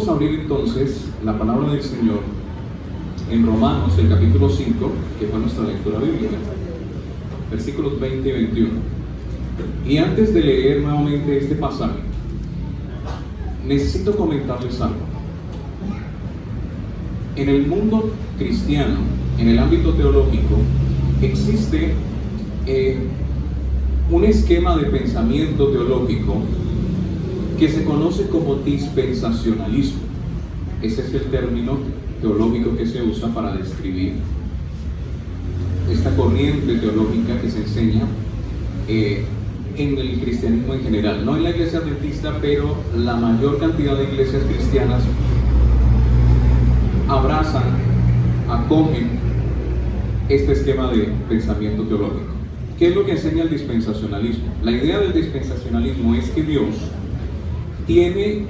Vamos a abrir entonces la palabra del Señor en Romanos, el capítulo 5, que fue nuestra lectura bíblica, versículos 20 y 21. Y antes de leer nuevamente este pasaje, necesito comentarles algo. En el mundo cristiano, en el ámbito teológico, existe un esquema de pensamiento teológico que se conoce como dispensacionalismo. Ese es el término teológico que se usa para describir esta corriente teológica que se enseña en el cristianismo en general, no en la iglesia adventista, pero la mayor cantidad de iglesias cristianas abrazan, acogen este esquema de pensamiento teológico. ¿Qué es lo que enseña el dispensacionalismo? La idea del dispensacionalismo es que Dios tiene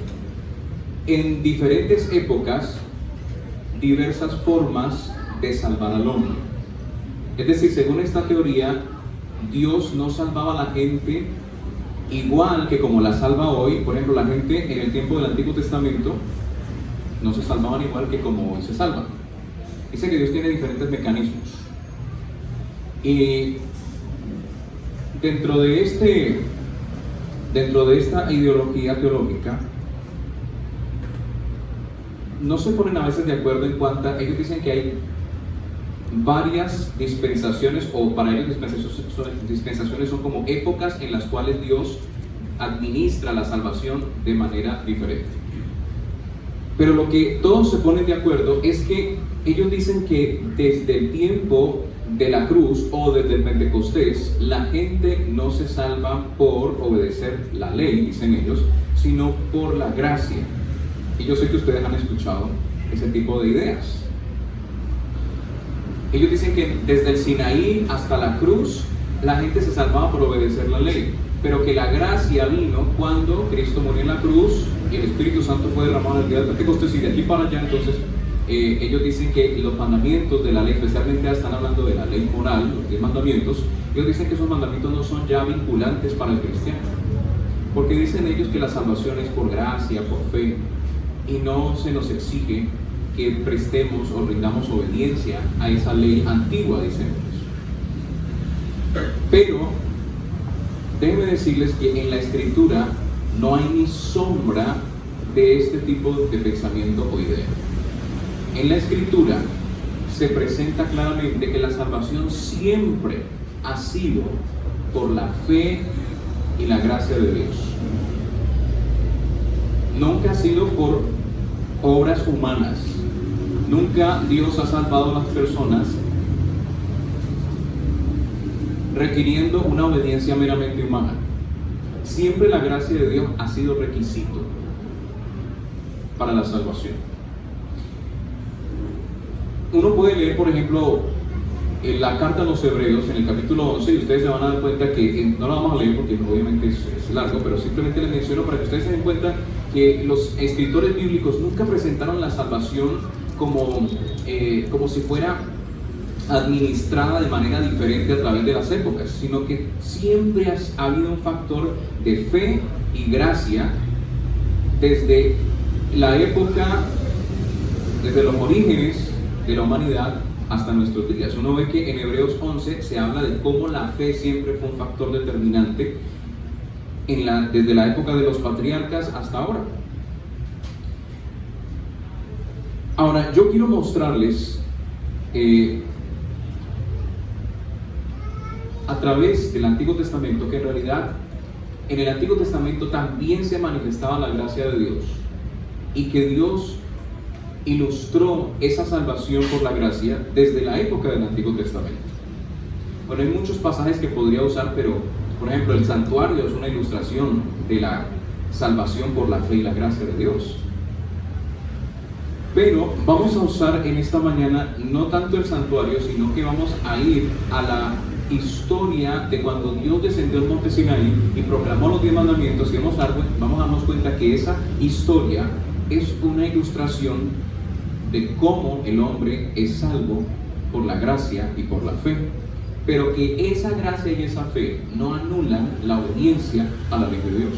en diferentes épocas diversas formas de salvar al hombre. Es decir, según esta teoría, Dios no salvaba a la gente igual que como la salva hoy. Por ejemplo, la gente en el tiempo del Antiguo Testamento no se salvaban igual que como hoy se salvan. Dice que Dios tiene diferentes mecanismos. Y dentro de esta ideología teológica, no se ponen a veces de acuerdo en cuántas. Ellos dicen que hay varias dispensaciones, o para ellos dispensaciones son como épocas en las cuales Dios administra la salvación de manera diferente. Pero lo que todos se ponen de acuerdo es que ellos dicen que desde el tiempo de la cruz o desde el Pentecostés, la gente no se salva por obedecer la ley, dicen ellos, sino por la gracia. Y yo sé que ustedes han escuchado ese tipo de ideas. Ellos dicen que desde el Sinaí hasta la cruz, la gente se salvaba por obedecer la ley, pero que la gracia vino cuando Cristo murió en la cruz y el Espíritu Santo fue derramado en el día del Pentecostés, y de aquí para allá entonces ellos dicen que los mandamientos de la ley, especialmente están hablando de la ley moral, los 10 mandamientos, ellos dicen que esos mandamientos no son ya vinculantes para el cristiano, porque dicen ellos que la salvación es por gracia, por fe, y no se nos exige que prestemos o rindamos obediencia a esa ley antigua, dicen ellos. Pero déjenme decirles que en la Escritura no hay ni sombra de este tipo de pensamiento o idea. En la Escritura se presenta claramente que la salvación siempre ha sido por la fe y la gracia de Dios. Nunca ha sido por obras humanas. Nunca Dios ha salvado a las personas requiriendo una obediencia meramente humana. Siempre la gracia de Dios ha sido requisito para la salvación. Uno puede leer, por ejemplo, en la carta a los Hebreos, en el capítulo 11, y ustedes se van a dar cuenta que, no la vamos a leer porque obviamente es largo, pero simplemente les menciono para que ustedes se den cuenta que los escritores bíblicos nunca presentaron la salvación como si fuera administrada de manera diferente a través de las épocas, sino que siempre ha habido un factor de fe y gracia desde la época, desde los orígenes de la humanidad hasta nuestros días. Uno ve que en Hebreos 11 se habla de cómo la fe siempre fue un factor determinante desde la época de los patriarcas hasta ahora. Ahora, yo quiero mostrarles a través del Antiguo Testamento que en realidad en el Antiguo Testamento también se manifestaba la gracia de Dios, y que Dios ilustró esa salvación por la gracia desde la época del Antiguo Testamento. Bueno, hay muchos pasajes que podría usar, pero por ejemplo el santuario es una ilustración de la salvación por la fe y la gracia de Dios. Pero vamos a usar en esta mañana no tanto el santuario, sino que vamos a ir a la historia de cuando Dios descendió al monte Sinaí y proclamó los 10 mandamientos, y vamos a darnos cuenta que esa historia es una ilustración de cómo el hombre es salvo por la gracia y por la fe, pero que esa gracia y esa fe no anulan la obediencia a la ley de Dios.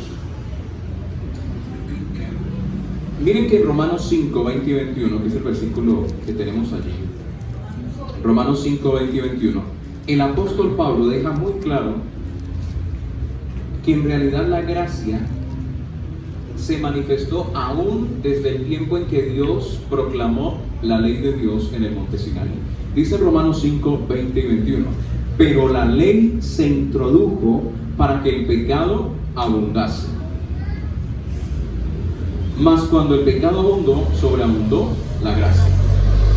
Miren que en Romanos 5, 20 y 21, que es el versículo que tenemos allí, Romanos 5, 20 y 21, el apóstol Pablo deja muy claro que en realidad la gracia se manifestó aún desde el tiempo en que Dios proclamó la ley de Dios en el monte Sinaí. Dice Romanos 5, 20 y 21, pero la ley se introdujo para que el pecado abundase. Mas cuando el pecado abundó, sobreabundó la gracia.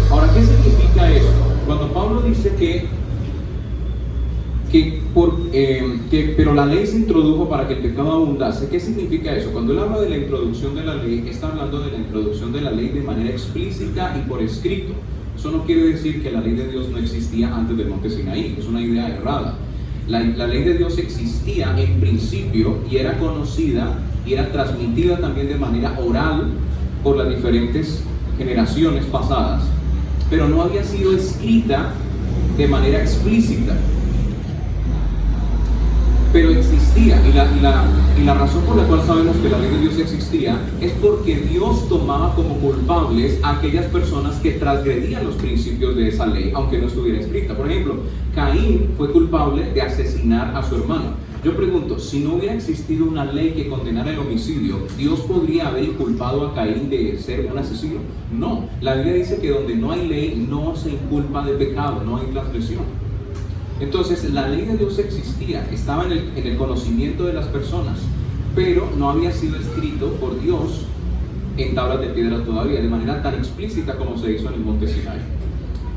Ahora, ¿qué significa esto? Cuando Pablo dice pero la ley se introdujo para que el pecado abundase, ¿qué significa eso? Cuando él habla de la introducción de la ley, está hablando de la introducción de la ley de manera explícita y por escrito. Eso no quiere decir que la ley de Dios no existía antes del monte Sinaí, es una idea errada. La ley de Dios existía en principio y era conocida y era transmitida también de manera oral por las diferentes generaciones pasadas, pero no había sido escrita de manera explícita. Pero existía, y la razón por la cual sabemos que la ley de Dios existía es porque Dios tomaba como culpables a aquellas personas que transgredían los principios de esa ley, aunque no estuviera escrita. Por ejemplo, Caín fue culpable de asesinar a su hermano. Yo pregunto, si no hubiera existido una ley que condenara el homicidio, ¿Dios podría haber inculpado a Caín de ser un asesino? No, la Biblia dice que donde no hay ley no se inculpa de pecado, no hay transgresión. Entonces la ley de Dios existía, estaba en el conocimiento de las personas, pero no había sido escrito por Dios en tablas de piedra todavía, de manera tan explícita como se hizo en el monte Sinaí.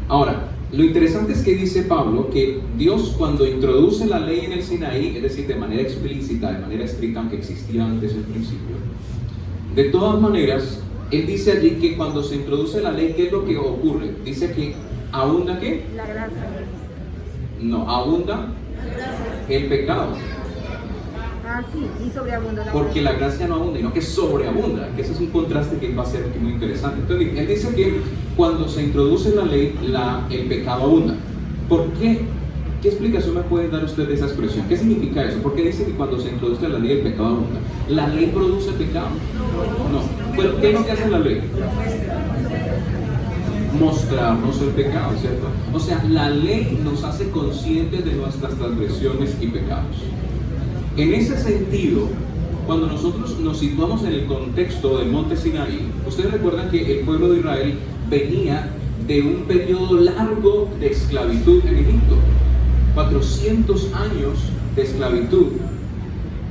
Ahora, lo interesante es que dice Pablo que Dios, cuando introduce la ley en el Sinaí, es decir, de manera explícita, de manera escrita, aunque existía antes el principio, de todas maneras, él dice allí que cuando se introduce la ley, ¿qué es lo que ocurre? Dice que abunda ¿qué? La gracia. No, abunda el pecado. Ah, sí, y sobreabunda la Porque la gracia no abunda, sino que sobreabunda, que ese es un contraste que va a ser muy interesante. Entonces, él dice que cuando se introduce la ley, el pecado abunda. ¿Por qué? ¿Qué explicación me puede dar usted de esa expresión? ¿Qué significa eso? ¿Por qué dice que cuando se introduce la ley, el pecado abunda? ¿La ley produce pecado? No. ¿Pero qué es lo que hace la ley? Mostrarnos el pecado, ¿cierto? O sea, la ley nos hace conscientes de nuestras transgresiones y pecados. En ese sentido, cuando nosotros nos situamos en el contexto del monte Sinaí, ustedes recuerdan que el pueblo de Israel venía de un periodo largo de esclavitud en Egipto, 400 años de esclavitud,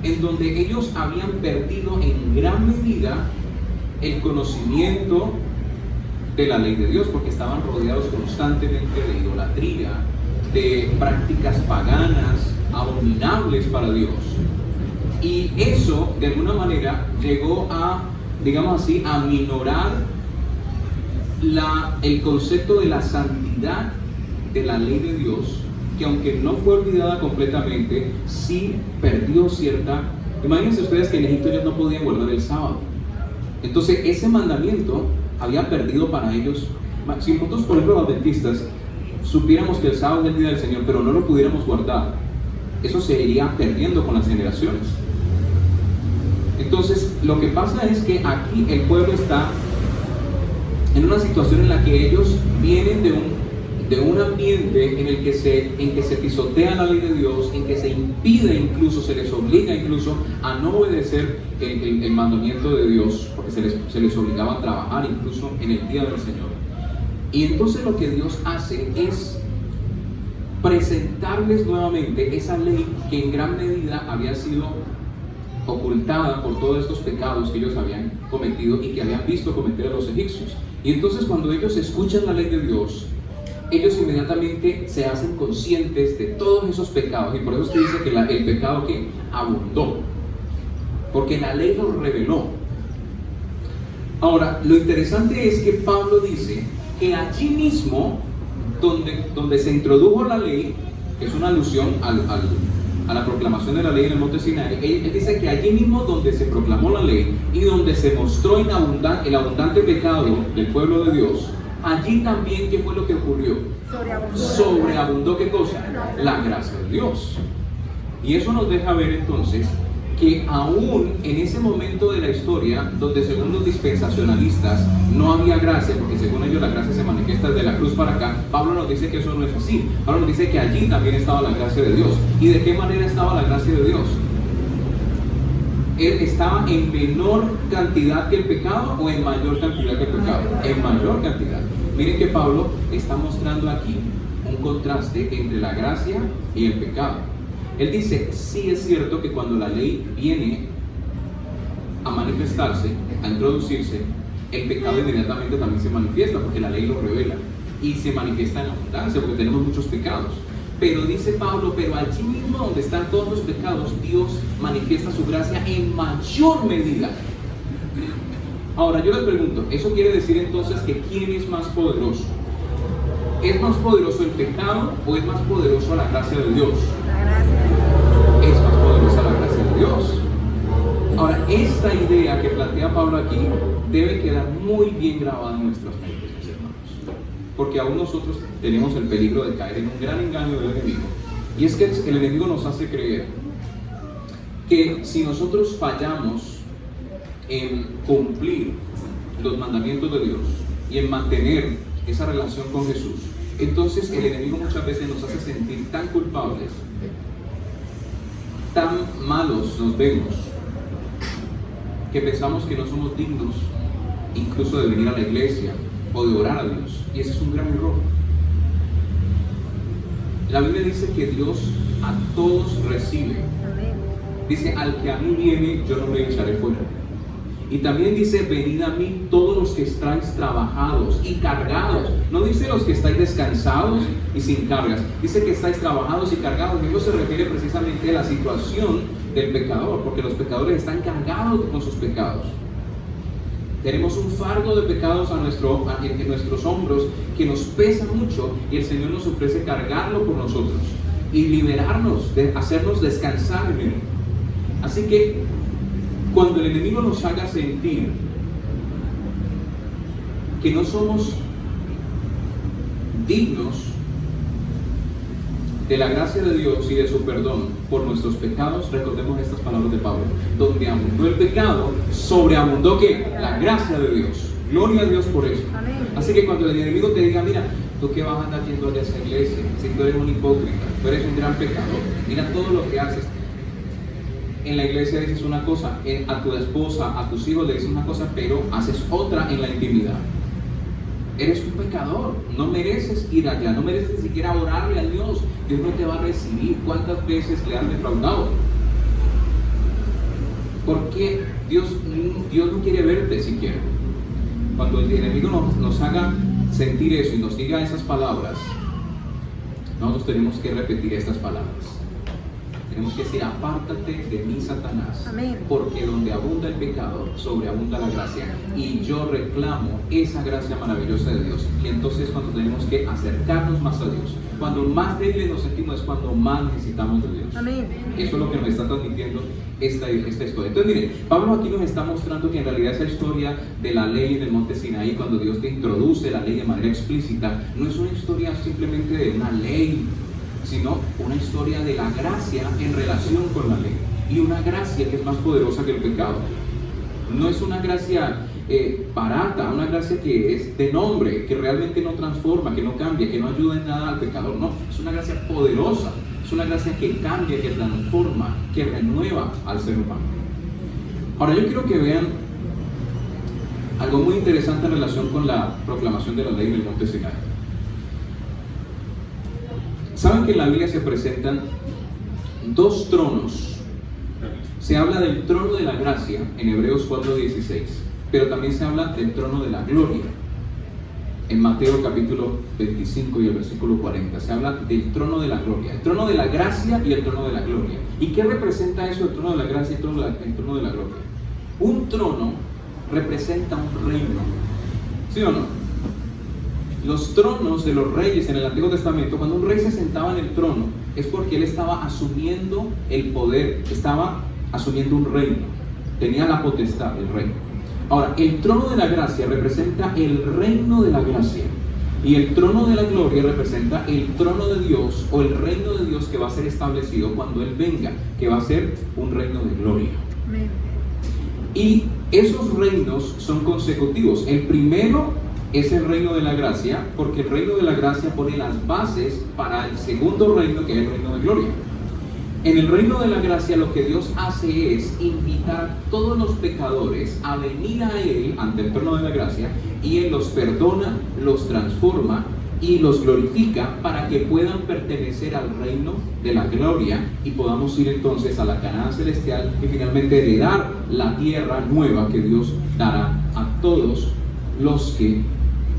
en donde ellos habían perdido en gran medida el conocimiento de la ley de Dios, porque estaban rodeados constantemente de idolatría, de prácticas paganas, abominables para Dios. Y eso, de alguna manera, llegó a, digamos así, a minorar el concepto de la santidad de la ley de Dios, que aunque no fue olvidada completamente, sí perdió cierta... Imagínense ustedes que en Egipto ellos no podían guardar el sábado. Entonces, ese mandamiento había perdido para ellos. Si nosotros, por ejemplo, los adventistas, supiéramos que el sábado es el día del Señor, pero no lo pudiéramos guardar, eso se iría perdiendo con las generaciones. Entonces, lo que pasa es que aquí el pueblo está en una situación en la que ellos vienen de un ambiente en el que se pisotea la ley de Dios, en que se impide incluso, se les obliga incluso a no obedecer el mandamiento de Dios, porque se les obligaba a trabajar incluso en el día del Señor. Y entonces lo que Dios hace es presentarles nuevamente esa ley que en gran medida había sido ocultada por todos estos pecados que ellos habían cometido y que habían visto cometer a los egipcios. Y entonces cuando ellos escuchan la ley de Dios, ellos inmediatamente se hacen conscientes de todos esos pecados, y por eso usted dice que el pecado que abundó, porque la ley lo reveló. Ahora, lo interesante es que Pablo dice que allí mismo donde se introdujo la ley, que es una alusión a la proclamación de la ley en el monte Sinaí, él dice que allí mismo donde se proclamó la ley y donde se mostró el abundante pecado del pueblo de Dios, allí también, ¿qué fue lo que ocurrió? Sobreabundó ¿qué cosa? La gracia de Dios. Y eso nos deja ver entonces que aún en ese momento de la historia, donde según los dispensacionalistas no había gracia, porque según ellos la gracia se manifiesta desde la cruz para acá, Pablo nos dice que eso no es así. Pablo nos dice que allí también estaba la gracia de Dios. ¿Y de qué manera estaba la gracia de Dios? ¿Él estaba en menor cantidad que el pecado o en mayor cantidad que el pecado? En mayor cantidad. Miren que Pablo está mostrando aquí un contraste entre la gracia y el pecado. Él dice, sí es cierto que cuando la ley viene a manifestarse, a introducirse, el pecado inmediatamente también se manifiesta, porque la ley lo revela, y se manifiesta en abundancia, porque tenemos muchos pecados. Pero dice Pablo, pero allí mismo donde están todos los pecados, Dios manifiesta su gracia en mayor medida. Ahora yo les pregunto, ¿eso quiere decir entonces que quién es más poderoso? ¿Es más poderoso el pecado o es más poderoso la gracia de Dios? La gracia. Es más poderosa la gracia de Dios. Ahora, esta idea que plantea Pablo aquí debe quedar muy bien grabada en nuestras mentes, mis hermanos. Porque aún nosotros tenemos el peligro de caer en un gran engaño del enemigo. Y es que el enemigo nos hace creer que si nosotros fallamos en cumplir los mandamientos de Dios y en mantener esa relación con Jesús, entonces el enemigo muchas veces nos hace sentir tan culpables, tan malos nos vemos, que pensamos que no somos dignos incluso de venir a la iglesia o de orar a Dios, y ese es un gran error. La Biblia dice que Dios a todos recibe. Dice, al que a mí viene, yo no le echaré fuera. Y también dice, venid a mí todos los que estáis trabajados y cargados. No dice los que estáis descansados y sin cargas. Dice que estáis trabajados y cargados. Y eso se refiere precisamente a la situación del pecador, porque los pecadores están cargados con sus pecados. Tenemos un fardo de pecados en nuestros hombros que nos pesa mucho, y el Señor nos ofrece cargarlo por nosotros y liberarnos, de hacernos descansar en Él. Así que cuando el enemigo nos haga sentir que no somos dignos de la gracia de Dios y de su perdón por nuestros pecados, recordemos estas palabras de Pablo: donde abundó el pecado, sobreabundó ¿qué? La gracia de Dios. Gloria a Dios por eso. Amén. Así que cuando el enemigo te diga, mira, tú qué vas a andar yendo a esa iglesia, si tú eres un hipócrita, tú eres un gran pecador, mira todo lo que haces. En la iglesia dices una cosa, a tu esposa, a tus hijos le dices una cosa, pero haces otra en la intimidad. Eres un pecador, no mereces ir allá, no mereces ni siquiera orarle a Dios. Dios no te va a recibir. ¿Cuántas veces le has defraudado? Porque Dios no quiere verte siquiera. Cuando el enemigo nos haga sentir eso y nos diga esas palabras, nosotros tenemos que repetir estas palabras. Tenemos que decir, apártate de mí, Satanás. Amén. Porque donde abunda el pecado, sobreabunda la gracia. Y yo reclamo esa gracia maravillosa de Dios. Y entonces cuando tenemos que acercarnos más a Dios, cuando más débiles nos sentimos, es cuando más necesitamos de Dios. Amén. Eso es lo que nos está transmitiendo esta historia. Entonces miren, Pablo aquí nos está mostrando que en realidad esa historia de la ley en el monte Sinaí, cuando Dios te introduce la ley de manera explícita, no es una historia simplemente de una ley, sino una historia de la gracia en relación con la ley, y una gracia que es más poderosa que el pecado. No es una gracia barata, una gracia que es de nombre, que realmente no transforma, que no cambia, que no ayuda en nada al pecador. No, es una gracia poderosa, es una gracia que cambia, que transforma, que renueva al ser humano. Ahora yo quiero que vean algo muy interesante en relación con la proclamación de la ley en el monte Sinaí. ¿Saben que en la Biblia se presentan dos tronos? Se habla del trono de la gracia en Hebreos 4:16, pero también se habla del trono de la gloria en Mateo capítulo 25 y el versículo 40. Se habla del trono de la gloria, el trono de la gracia y el trono de la gloria. ¿Y qué representa eso, el trono de la gracia y el trono de la gloria? Un trono representa un reino, ¿sí o no? Los tronos de los reyes en el Antiguo Testamento, cuando un rey se sentaba en el trono, es porque él estaba asumiendo el poder, estaba asumiendo un reino, tenía la potestad del reino. Ahora, el trono de la gracia representa el reino de la gracia. Y el trono de la gloria representa el trono de Dios o el reino de Dios que va a ser establecido cuando Él venga, que va a ser un reino de gloria. Amén. Y esos reinos son consecutivos. El primero es el reino de la gracia, porque el reino de la gracia pone las bases para el segundo reino, que es el reino de gloria. En el reino de la gracia lo que Dios hace es invitar a todos los pecadores a venir a Él ante el trono de la gracia, y Él los perdona, los transforma y los glorifica para que puedan pertenecer al reino de la gloria y podamos ir entonces a la Canaán celestial y finalmente heredar la tierra nueva que Dios dará a todos los que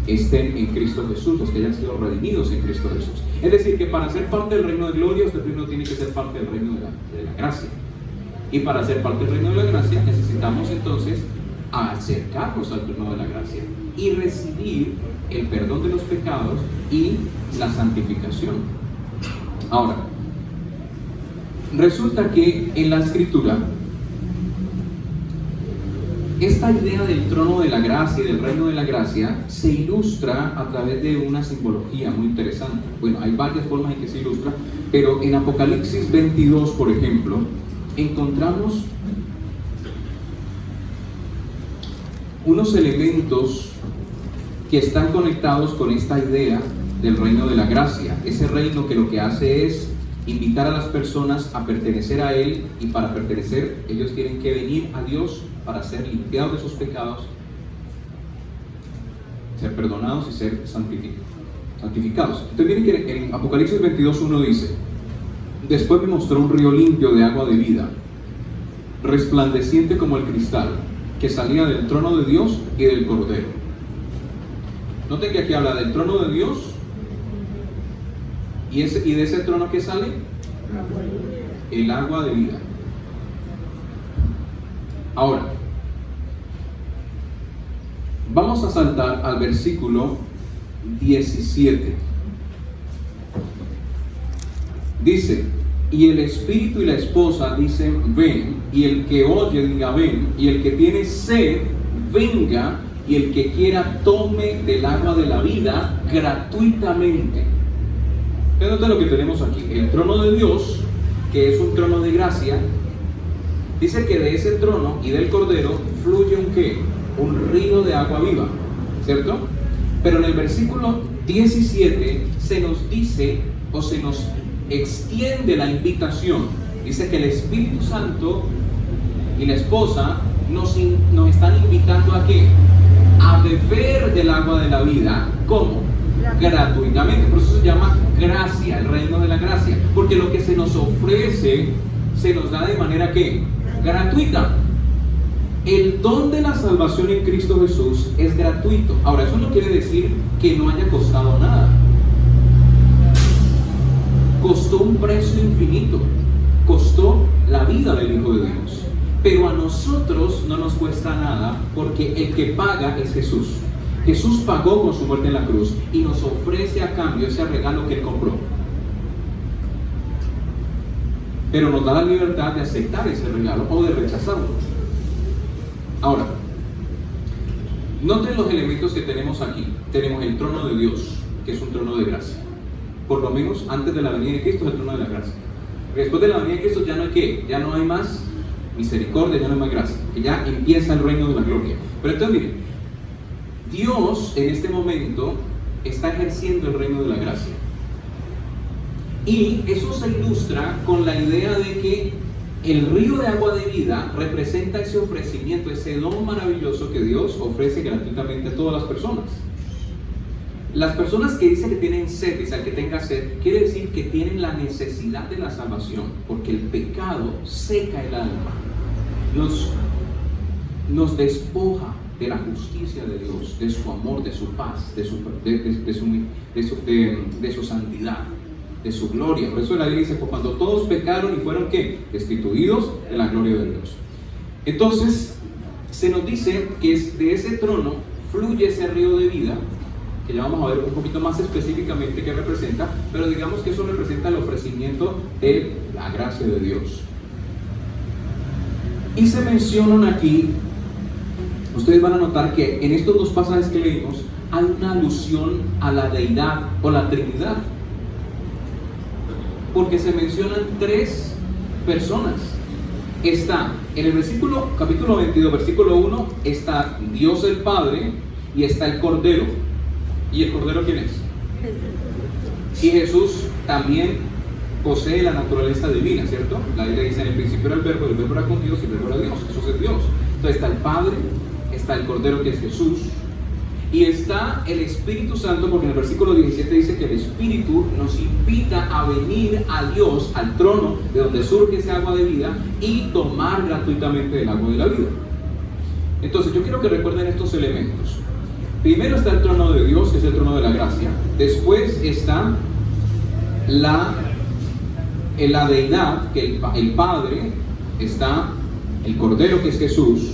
estén en Cristo Jesús, los que hayan sido redimidos en Cristo Jesús. Es decir, que para ser parte del reino de gloria, usted primero tiene que ser parte del reino de la gracia. Y para ser parte del reino de la gracia, necesitamos entonces acercarnos al trono de la gracia y recibir el perdón de los pecados y la santificación. Ahora, resulta que en la Escritura, esta idea del trono de la gracia y del reino de la gracia se ilustra a través de una simbología muy interesante. Bueno, hay varias formas en que se ilustra, pero en Apocalipsis 22, por ejemplo, encontramos unos elementos que están conectados con esta idea del reino de la gracia. Ese reino que lo que hace es invitar a las personas a pertenecer a Él, y para pertenecer ellos tienen que venir a Dios para ser limpiados de sus pecados, ser perdonados y ser santificados. Entonces miren que en Apocalipsis 22:1 dice: después me mostró un río limpio de agua de vida, resplandeciente como el cristal, que salía del trono de Dios y del Cordero. Noten que aquí habla del trono de Dios y de ese trono que sale el agua de vida. Ahora, vamos a saltar al versículo 17. Dice: y el espíritu y la esposa dicen ven, y el que oye diga ven, y el que tiene sed venga, y el que quiera tome del agua de la vida gratuitamente. Entonces, nota lo que tenemos aquí: el trono de Dios, que es un trono de gracia. Dice que de ese trono y del Cordero fluye un ¿qué? Un río de agua viva, ¿cierto? Pero en el versículo 17 se nos dice, o se nos extiende la invitación. Dice que el Espíritu Santo y la esposa nos están invitando ¿a qué? A beber del agua de la vida. ¿Cómo? Gratuitamente. Por eso se llama gracia, el reino de la gracia, porque lo que se nos ofrece se nos da de manera ¿qué? Gratuita. El don de la salvación en Cristo Jesús es gratuito. Ahora, eso no quiere decir que no haya costado nada. Costó un precio infinito, costó la vida del Hijo de Dios, pero a nosotros no nos cuesta nada, porque el que paga es Jesús. Jesús pagó con su muerte en la cruz y nos ofrece a cambio ese regalo que Él compró, pero nos da la libertad de aceptar ese regalo o de rechazarlo. Ahora, noten los elementos que tenemos aquí. Tenemos el trono de Dios, que es un trono de gracia. Por lo menos antes de la venida de Cristo es el trono de la gracia. Después de la venida de Cristo ya no hay ¿qué? Ya no hay más misericordia, ya no hay más gracia, que ya empieza el reino de la gloria. Pero entonces miren, Dios en este momento está ejerciendo el reino de la gracia, y eso se ilustra con la idea de que el río de agua de vida representa ese ofrecimiento, ese don maravilloso que Dios ofrece gratuitamente a todas las personas. Las personas que dicen que tienen sed, dice: al que tenga sed, quiere decir que tienen la necesidad de la salvación, porque el pecado seca el alma, nos despoja de la justicia de Dios, de su amor, de su paz, de su santidad, de su gloria. Por eso la Biblia dice: pues cuando todos pecaron y fueron ¿qué? Destituidos de la gloria de Dios. Entonces se nos dice que de ese trono fluye ese río de vida, que ya vamos a ver un poquito más específicamente qué representa, pero digamos que eso representa el ofrecimiento de la gracia de Dios. Y se mencionan aquí, ustedes van a notar que en estos dos pasajes que leímos hay una alusión a la deidad o la Trinidad, porque se mencionan 3 personas. Está en el capítulo 22, versículo 1, está Dios el Padre y está el Cordero. ¿Y el Cordero quién es? Y Jesús también posee la naturaleza divina, ¿cierto? La Biblia dice: en el principio era el verbo era con Dios y el verbo era Dios. Jesús es Dios. Entonces está el Padre, está el Cordero, que es Jesús, y está el Espíritu Santo, porque en el versículo 17 dice que el Espíritu nos invita a venir a Dios, al trono de donde surge ese agua de vida, y tomar gratuitamente el agua de la vida. Entonces yo quiero que recuerden estos elementos. Primero está el trono de Dios, que es el trono de la gracia. Después está la deidad, que el Padre, está el Cordero, que es Jesús,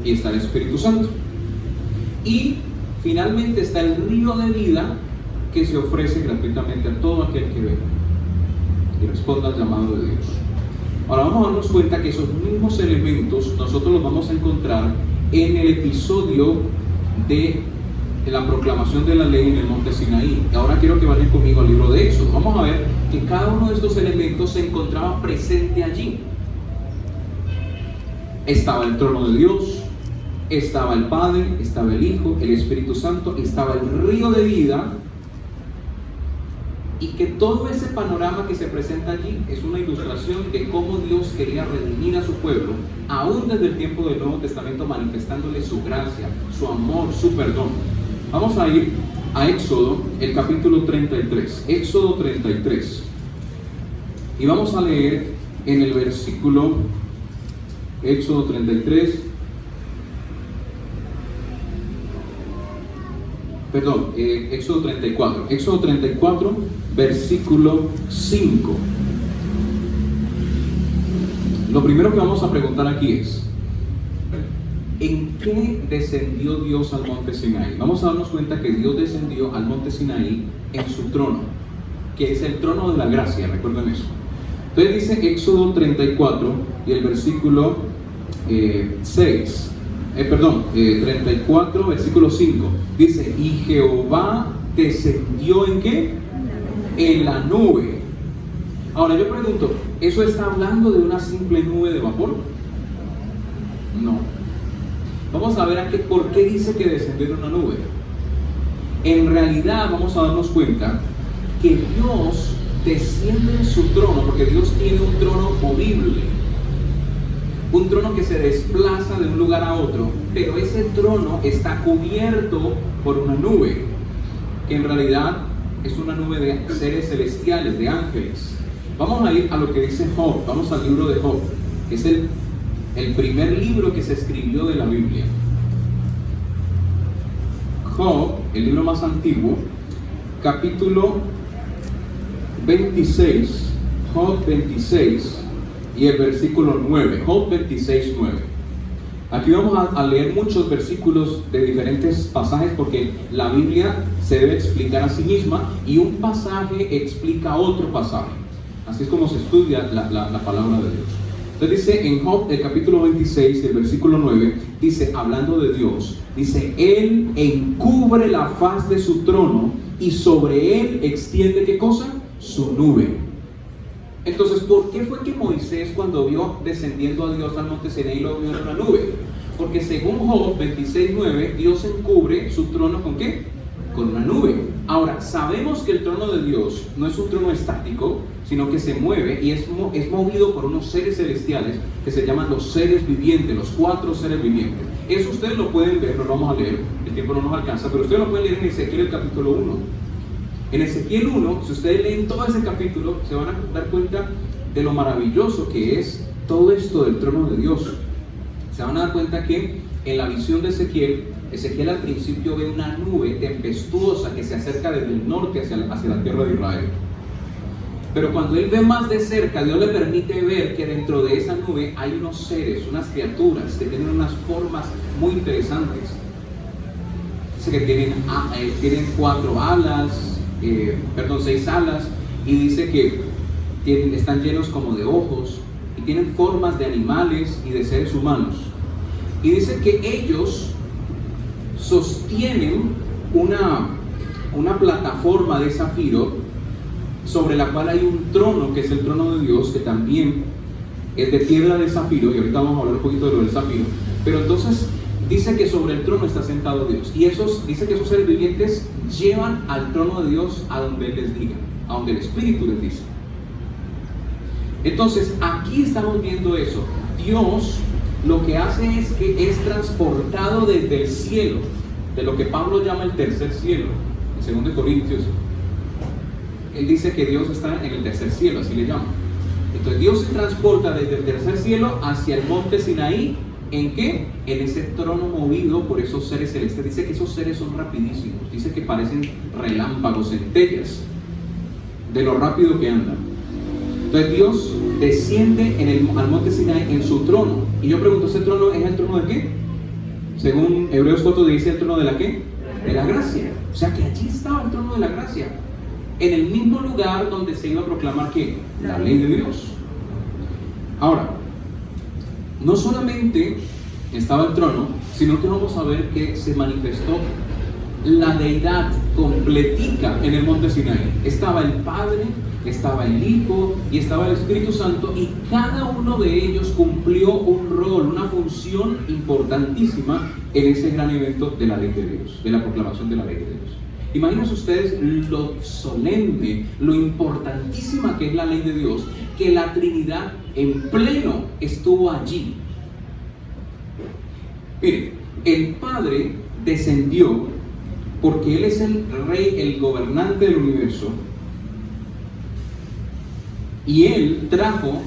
y está el Espíritu Santo. Y finalmente está el río de vida, que se ofrece gratuitamente a todo aquel que venga y responda al llamado de Dios. Ahora vamos a darnos cuenta que esos mismos elementos nosotros los vamos a encontrar en el episodio de la proclamación de la ley en el monte Sinaí. Ahora quiero que vayan conmigo al libro de Éxodo. Vamos a ver que cada uno de estos elementos se encontraba presente allí. Estaba el trono de Dios, estaba el Padre, estaba el Hijo, el Espíritu Santo, estaba el río de vida, y que todo ese panorama que se presenta allí es una ilustración de cómo Dios quería redimir a su pueblo, aún desde el tiempo del Nuevo Testamento, manifestándole su gracia, su amor, su perdón. Vamos a ir a Éxodo, el capítulo 33, Éxodo 33, y vamos a leer en el versículo, Éxodo 33, Éxodo 34, versículo 5. Lo primero que vamos a preguntar aquí es: ¿en qué descendió Dios al monte Sinaí? Vamos a darnos cuenta que Dios descendió al monte Sinaí en su trono, que es el trono de la gracia, recuerden eso. Entonces dice Éxodo 34 y el versículo 34, versículo 5, dice: y Jehová descendió ¿en qué? En la nube. Ahora yo pregunto, ¿eso está hablando de una simple nube de vapor? No. Vamos a ver por qué dice que descendió en una nube. En realidad vamos a darnos cuenta que Dios desciende en su trono, porque Dios tiene un trono movible, un trono que se desplaza de un lugar a otro, pero ese trono está cubierto por una nube, que en realidad es una nube de seres celestiales, de ángeles. Vamos a ir a lo que dice Job. Vamos al libro de Job, que es el primer libro que se escribió de la Biblia. Job, el libro más antiguo, capítulo 26, Job 26 y el versículo 9, Job 26, 9. Aquí vamos a leer muchos versículos de diferentes pasajes, porque la Biblia se debe explicar a sí misma y un pasaje explica otro pasaje. Así es como se estudia la palabra de Dios. Entonces dice en Job, el capítulo 26, el versículo 9, dice, hablando de Dios, dice: Él encubre la faz de su trono y sobre él extiende, ¿qué cosa? Su nube. Entonces, ¿por qué fue que Moisés, cuando vio descendiendo a Dios al monte Sinaí, lo vio en una nube? Porque según Job 26:9, Dios encubre su trono ¿con qué? Con una nube. Ahora, sabemos que el trono de Dios no es un trono estático, sino que se mueve y es movido por unos seres celestiales que se llaman los seres vivientes, los 4 seres vivientes. Eso ustedes lo pueden ver, no lo vamos a leer, el tiempo no nos alcanza, pero ustedes lo pueden leer en Ezequiel, el capítulo 1. En Ezequiel 1, si ustedes leen todo ese capítulo, se van a dar cuenta de lo maravilloso que es todo esto del trono de Dios. Se van a dar cuenta que en la visión de Ezequiel al principio ve una nube tempestuosa que se acerca desde el norte hacia la tierra de Israel. Pero cuando él ve más de cerca, Dios le permite ver que dentro de esa nube hay unos seres, unas criaturas que tienen unas formas muy interesantes. Dice que tienen 6 alas, y dice que están llenos como de ojos, y tienen formas de animales y de seres humanos. Y dice que ellos sostienen una plataforma de zafiro sobre la cual hay un trono, que es el trono de Dios, que también es de piedra de zafiro, y ahorita vamos a hablar un poquito de lo del zafiro. Pero entonces dice que sobre el trono está sentado Dios, y dice que esos seres vivientes llevan al trono de Dios a donde Él les diga, a donde el Espíritu les dice. Entonces aquí estamos viendo eso. Dios lo que hace es que es transportado desde el cielo, de lo que Pablo llama el tercer cielo, en 2 Corintios. Él dice que Dios está en el tercer cielo, así le llama. Entonces Dios se transporta desde el tercer cielo hacia el monte Sinaí. ¿En qué? En ese trono movido por esos seres celestes. Dice que esos seres son rapidísimos. Dice que parecen relámpagos, centellas, de lo rápido que andan. Entonces Dios desciende al monte Sinaí en su trono. Y yo pregunto, ¿ese trono es el trono de qué? Según Hebreos 4 dice, ¿el trono de la qué? De la gracia. O sea que allí estaba el trono de la gracia, en el mismo lugar donde se iba a proclamar ¿qué? La ley de Dios. Ahora, no solamente estaba el trono, sino que vamos a ver que se manifestó la deidad completica en el monte Sinaí. Estaba el Padre, estaba el Hijo y estaba el Espíritu Santo, y cada uno de ellos cumplió un rol, una función importantísima en ese gran evento de la ley de Dios, de la proclamación de la ley de Dios. Imagínense ustedes lo solemne, lo importantísima que es la ley de Dios, que la Trinidad en pleno estuvo allí. Miren, el Padre descendió porque Él es el Rey, el gobernante del universo, y Él trajo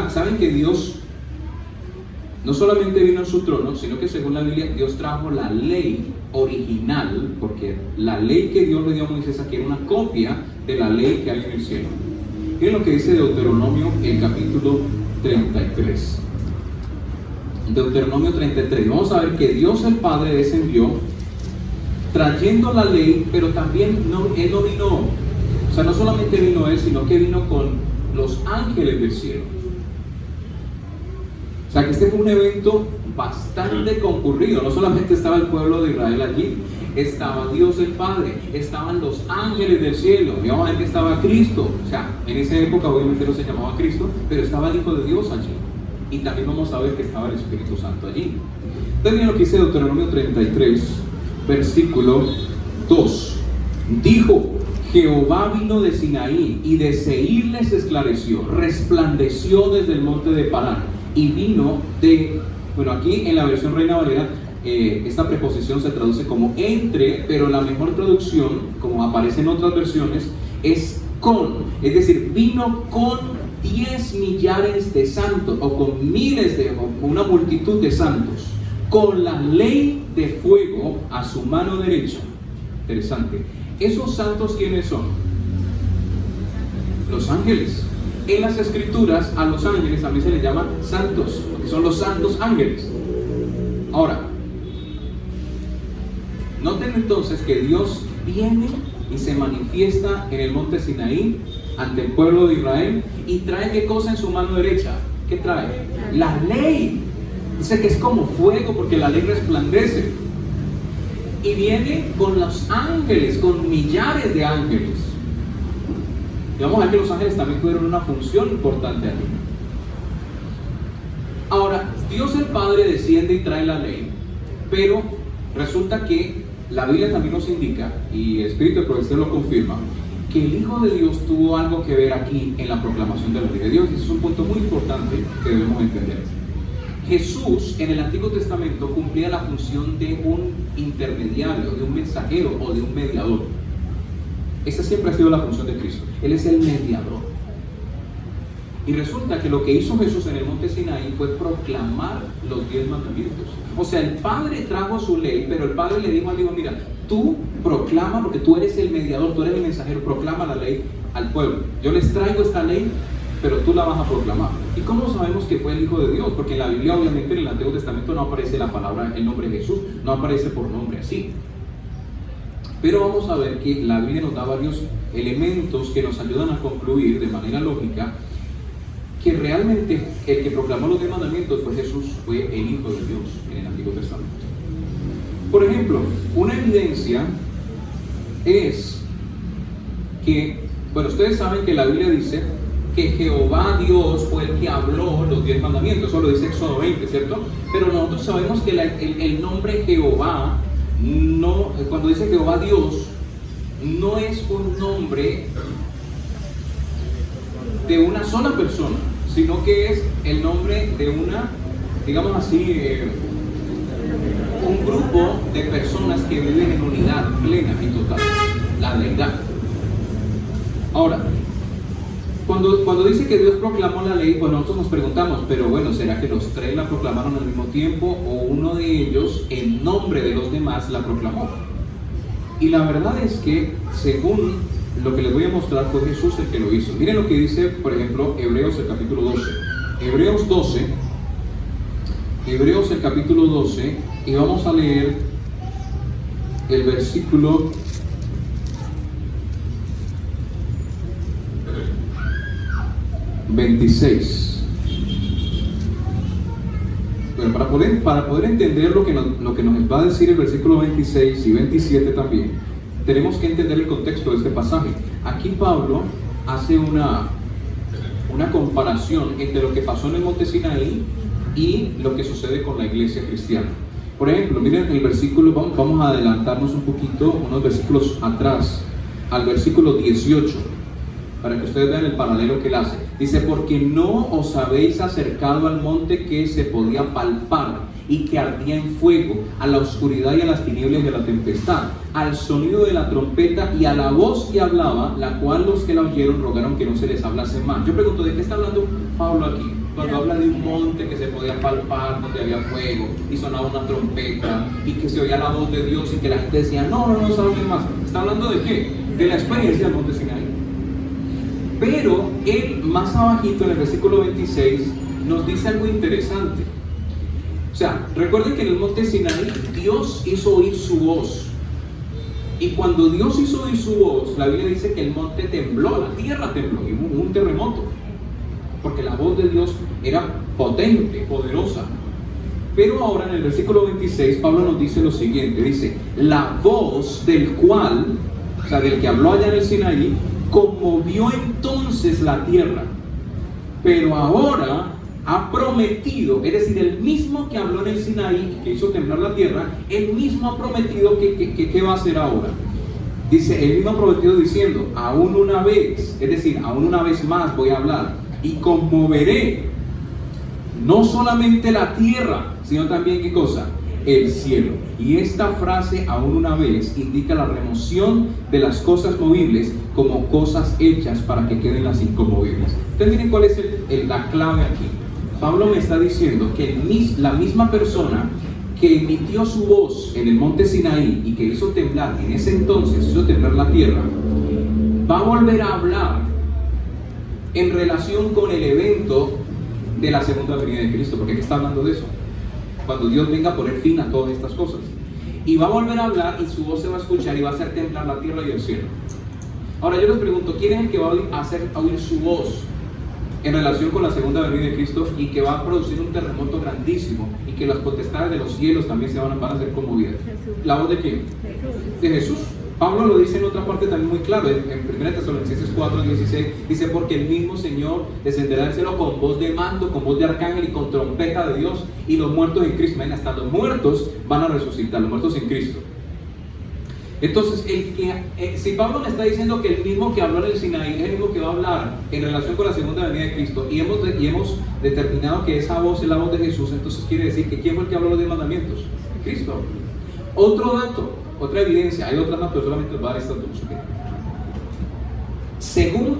¿saben que Dios no solamente vino en su trono, sino que según la Biblia Dios trajo la ley original, porque la ley que Dios le dio a Moisés aquí era una copia de la ley que hay en el cielo? Miren lo que dice Deuteronomio, el capítulo 33. Deuteronomio 33. Vamos a ver que Dios el Padre descendió trayendo la ley, pero también Él no vino, o sea, no solamente vino Él, sino que vino con los ángeles del cielo. O sea que este fue un evento bastante concurrido. No solamente estaba el pueblo de Israel allí, estaba Dios el Padre, estaban los ángeles del cielo, y vamos a ver que estaba Cristo. O sea, en esa época obviamente no se llamaba Cristo, pero estaba el Hijo de Dios allí, y también vamos a ver que estaba el Espíritu Santo allí. Entonces miren lo que dice Deuteronomio 33, versículo 2. Dijo: Jehová vino de Sinaí, y de Seir les esclareció, resplandeció desde el monte de Parán, y vino de... Bueno, aquí en la versión Reina Valera esta preposición se traduce como entre, pero la mejor traducción, como aparece en otras versiones, es con. Es decir, vino con 10 millares de santos, o con miles o una multitud de santos, con la ley de fuego a su mano derecha. Interesante. ¿Esos santos quiénes son? Los ángeles. En las escrituras a los ángeles también se les llama santos, porque son los santos ángeles. Ahora, noten entonces que Dios viene y se manifiesta en el monte Sinaí ante el pueblo de Israel, y trae ¿qué cosa en su mano derecha? ¿Qué trae? La ley. Dice que es como fuego, porque la ley resplandece. Y viene con los ángeles, con millares de ángeles. Y vamos a ver que los ángeles también tuvieron una función importante aquí. Ahora, Dios el Padre desciende y trae la ley, pero resulta que la Biblia también nos indica, y el Espíritu de Profecía lo confirma, que el Hijo de Dios tuvo algo que ver aquí en la proclamación de la ley de Dios. Y ese es un punto muy importante que debemos entender. Jesús en el Antiguo Testamento cumplía la función de un intermediario, de un mensajero o de un mediador. Esa siempre ha sido la función de Cristo. Él es el mediador. Y resulta que lo que hizo Jesús en el monte Sinaí fue proclamar los 10 mandamientos. O sea, el Padre trajo su ley, pero el Padre le dijo al Hijo: mira, tú proclama, porque tú eres el mediador, tú eres el mensajero, proclama la ley al pueblo. Yo les traigo esta ley, pero tú la vas a proclamar. ¿Y cómo sabemos que fue el Hijo de Dios? Porque en la Biblia, obviamente, en el Antiguo Testamento no aparece la palabra, el nombre de Jesús, no aparece por nombre así. Pero vamos a ver que la Biblia nos da varios elementos que nos ayudan a concluir de manera lógica que realmente el que proclamó los 10 mandamientos fue Jesús, fue el Hijo de Dios en el Antiguo Testamento. Por ejemplo, una evidencia es que, bueno, ustedes saben que la Biblia dice que Jehová Dios fue el que habló los 10 mandamientos, eso lo dice Éxodo 20, ¿cierto? Pero nosotros sabemos que el nombre Jehová, no, cuando dice Jehová Dios, no es un nombre de una sola persona, sino que es el nombre de una, digamos así, un grupo de personas que viven en unidad plena y total, la deidad. Ahora, cuando dice que Dios proclamó la ley, pues nosotros nos preguntamos, pero bueno, ¿será que los tres la proclamaron al mismo tiempo o uno de ellos en nombre de los demás la proclamó? Y la verdad es que, según lo que les voy a mostrar, fue Jesús el que lo hizo. Miren lo que dice, por ejemplo, Hebreos el capítulo 12. Hebreos el capítulo 12, y vamos a leer el versículo 26. Bueno, para poder entender lo que nos va a decir el versículo 26 y 27 también, tenemos que entender el contexto de este pasaje. Aquí Pablo hace una comparación entre lo que pasó en el monte Sinaí y lo que sucede con la iglesia cristiana. Por ejemplo, miren el versículo, vamos a adelantarnos un poquito, unos versículos atrás, al versículo 18, para que ustedes vean el paralelo que él hace. Dice, porque no os habéis acercado al monte que se podía palpar y que ardía en fuego, a la oscuridad y a las tinieblas de la tempestad, al sonido de la trompeta y a la voz que hablaba, la cual los que la oyeron rogaron que no se les hablase más. Yo pregunto, ¿de qué está hablando Pablo aquí? Cuando habla de un monte que se podía palpar, donde había fuego y sonaba una trompeta y que se oía la voz de Dios y que la gente decía, no se hablen más. ¿Está hablando de qué? De la experiencia del monte Sinaí. Pero él, más abajito en el versículo 26, nos dice algo interesante. O sea, recuerden que en el monte Sinaí Dios hizo oír su voz. Y cuando Dios hizo oír su voz, la Biblia dice que el monte tembló, la tierra tembló, y hubo un terremoto. Porque la voz de Dios era potente, poderosa. Pero ahora en el versículo 26, Pablo nos dice lo siguiente, dice, la voz del cual, o sea, del que habló allá en el Sinaí, conmovió entonces la tierra, pero ahora ha prometido, es decir, el mismo que habló en el Sinaí y que hizo temblar la tierra, él mismo ha prometido que va a hacer ahora. Dice, él mismo ha prometido diciendo, aún una vez, es decir, aún una vez más voy a hablar y conmoveré no solamente la tierra, sino también, ¿qué cosa? El cielo. Y esta frase, aún una vez, indica la remoción de las cosas movibles como cosas hechas para que queden las inconmovibles. Entonces miren cuál es la clave aquí. Pablo me está diciendo que la misma persona que emitió su voz en el monte Sinaí y que hizo temblar, en ese entonces hizo temblar la tierra, va a volver a hablar en relación con el evento de la segunda venida de Cristo, porque aquí está hablando de eso, cuando Dios venga a poner fin a todas estas cosas, y va a volver a hablar y su voz se va a escuchar y va a hacer temblar la tierra y el cielo. Ahora yo les pregunto, ¿quién es el que va a hacer oír su voz en relación con la segunda venida de Cristo y que va a producir un terremoto grandísimo y que las potestades de los cielos también van a ser conmovidas? ¿La voz de quién? De Jesús. Pablo lo dice en otra parte también muy claro, en 1 Tesalonicenses 4:16, dice, porque el mismo Señor descenderá del cielo con voz de mando, con voz de arcángel y con trompeta de Dios, y los muertos en Cristo, hasta los muertos van a resucitar, los muertos en Cristo. Entonces, si Pablo me está diciendo que el mismo que habló en el Sinaí es el mismo que va a hablar en relación con la segunda venida de Cristo, y hemos determinado que esa voz es la voz de Jesús, entonces quiere decir que ¿quién fue el que habló los 10 mandamientos? Cristo. Otro dato, otra evidencia, hay otras más, pero solamente les voy a dar estas dos. Según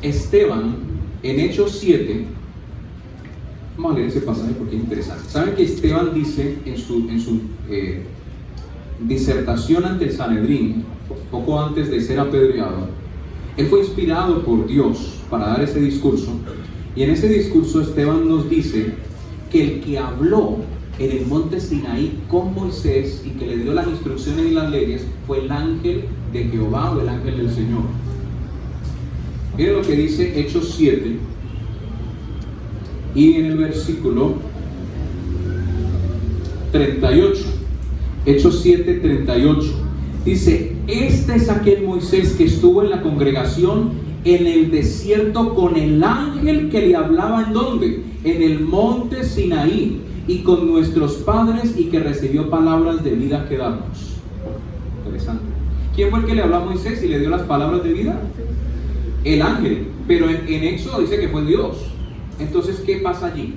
Esteban, en Hechos 7, vamos a leer ese pasaje porque es interesante. ¿Saben que Esteban dice en su disertación ante el Sanedrín, poco antes de ser apedreado, él fue inspirado por Dios para dar ese discurso, y en ese discurso Esteban nos dice que el que habló en el monte Sinaí con Moisés y que le dio las instrucciones y las leyes fue el ángel de Jehová o el ángel del Señor. Miren lo que dice Hechos 7 y en el versículo 38. Hechos 7:38. Dice: este es aquel Moisés que estuvo en la congregación en el desierto con el ángel que le hablaba, ¿en dónde? En el monte Sinaí, y con nuestros padres, y que recibió palabras de vida que darnos. Interesante. ¿Quién fue el que le habló a Moisés y le dio las palabras de vida? El ángel. Pero en Éxodo dice que fue Dios. Entonces, ¿qué pasa allí?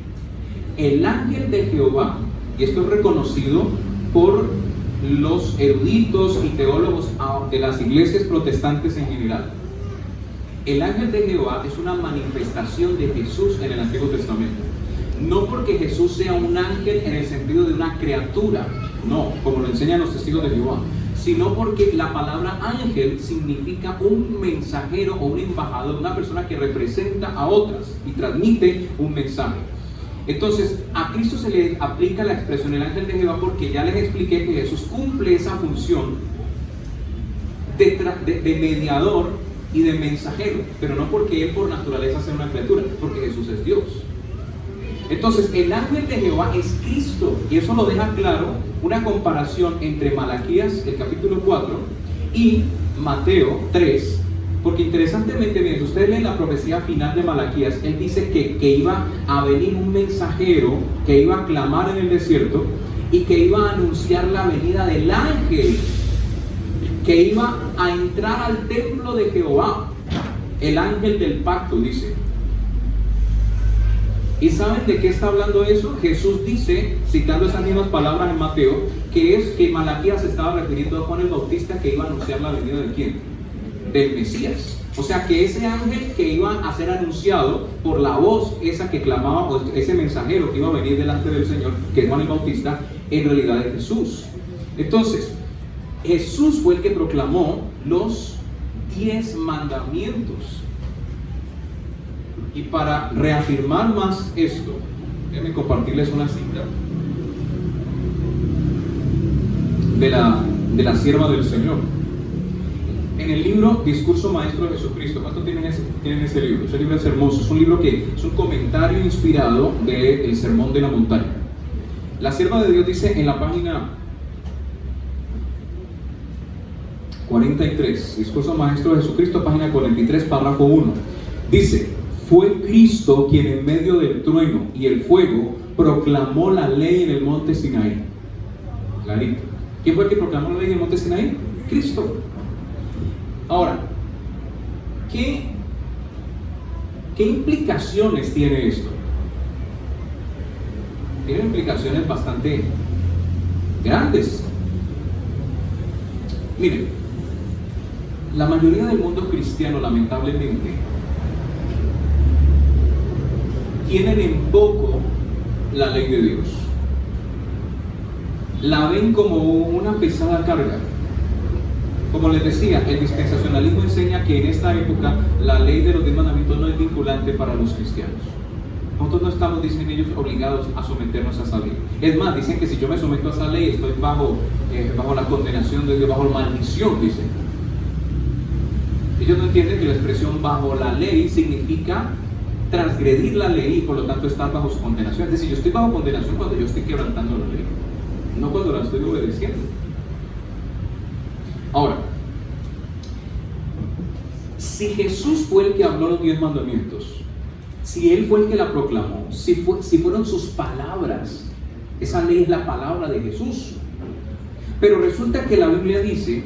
El ángel de Jehová, y esto es reconocido por los eruditos y teólogos de las iglesias protestantes en general. El ángel de Jehová es una manifestación de Jesús en el Antiguo Testamento. No porque Jesús sea un ángel en el sentido de una criatura, no, como lo enseñan los testigos de Jehová, sino porque la palabra ángel significa un mensajero o un embajador, una persona que representa a otras y transmite un mensaje. Entonces, a Cristo se le aplica la expresión el ángel de Jehová porque ya les expliqué que Jesús cumple esa función de mediador y de mensajero, pero no porque Él por naturaleza sea una criatura, porque Jesús es Dios. Entonces, el ángel de Jehová es Cristo, y eso lo deja claro una comparación entre Malaquías, el capítulo 4, y Mateo 3, porque interesantemente, bien, si ustedes leen la profecía final de Malaquías, él dice que iba a venir un mensajero que iba a clamar en el desierto y que iba a anunciar la venida del ángel que iba a entrar al templo de Jehová, el ángel del pacto, dice. ¿Y saben de qué está hablando eso? Jesús dice, citando esas mismas palabras en Mateo, que es que Malaquías se estaba refiriendo a Juan el Bautista, que iba a anunciar la venida de ¿quién? Del Mesías. O sea que ese ángel que iba a ser anunciado por la voz esa que clamaba, o ese mensajero que iba a venir delante del Señor, que es Juan el Bautista, en realidad es Jesús. Entonces, Jesús fue el que proclamó los 10 mandamientos. Y para reafirmar más esto, déjenme compartirles una cita de la sierva del Señor. En el libro Discurso Maestro de Jesucristo. ¿Cuántos tienen ese libro? Ese libro es hermoso. Es un libro que es un comentario inspirado del Sermón de la Montaña. La sierva de Dios dice en la página 43, Discurso Maestro de Jesucristo, página 43, párrafo 1. Dice: fue Cristo quien en medio del trueno y el fuego proclamó la ley en el monte Sinaí. Clarito. ¿Quién fue el que proclamó la ley en el monte Sinaí? Cristo. Ahora, ¿qué implicaciones tiene esto? Tiene implicaciones bastante grandes. Miren, la mayoría del mundo cristiano, lamentablemente, tienen en poco la ley de Dios. La ven como una pesada carga. Como les decía, el dispensacionalismo enseña que en esta época la ley de los 10 mandamientos no es vinculante para los cristianos. Nosotros no estamos, dicen ellos, obligados a someternos a esa ley. Es más, dicen que si yo me someto a esa ley estoy bajo la condenación de Dios, bajo la maldición, dicen. Ellos no entienden que la expresión bajo la ley significa transgredir la ley y por lo tanto estar bajo su condenación. Es decir, yo estoy bajo condenación cuando yo estoy quebrantando la ley, no cuando la estoy obedeciendo. Ahora, si Jesús fue el que habló los 10 mandamientos, si Él fue el que la proclamó, si fueron sus palabras, esa ley es la palabra de Jesús. Pero resulta que la Biblia dice,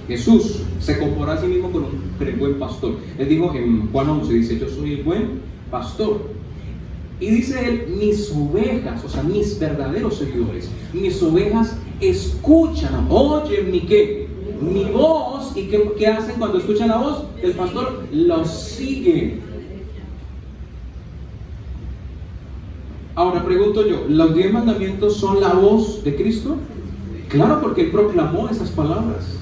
Jesús se comparó a sí mismo con el buen pastor. Él dijo en Juan 11, dice: yo soy el buen pastor. Y dice Él: mis ovejas, o sea, mis verdaderos seguidores, mis ovejas escuchan, oyen mi voz. ¿Y qué hacen cuando escuchan la voz? El pastor los sigue. Ahora pregunto yo, ¿los 10 mandamientos son la voz de Cristo? Claro, porque Él proclamó esas palabras.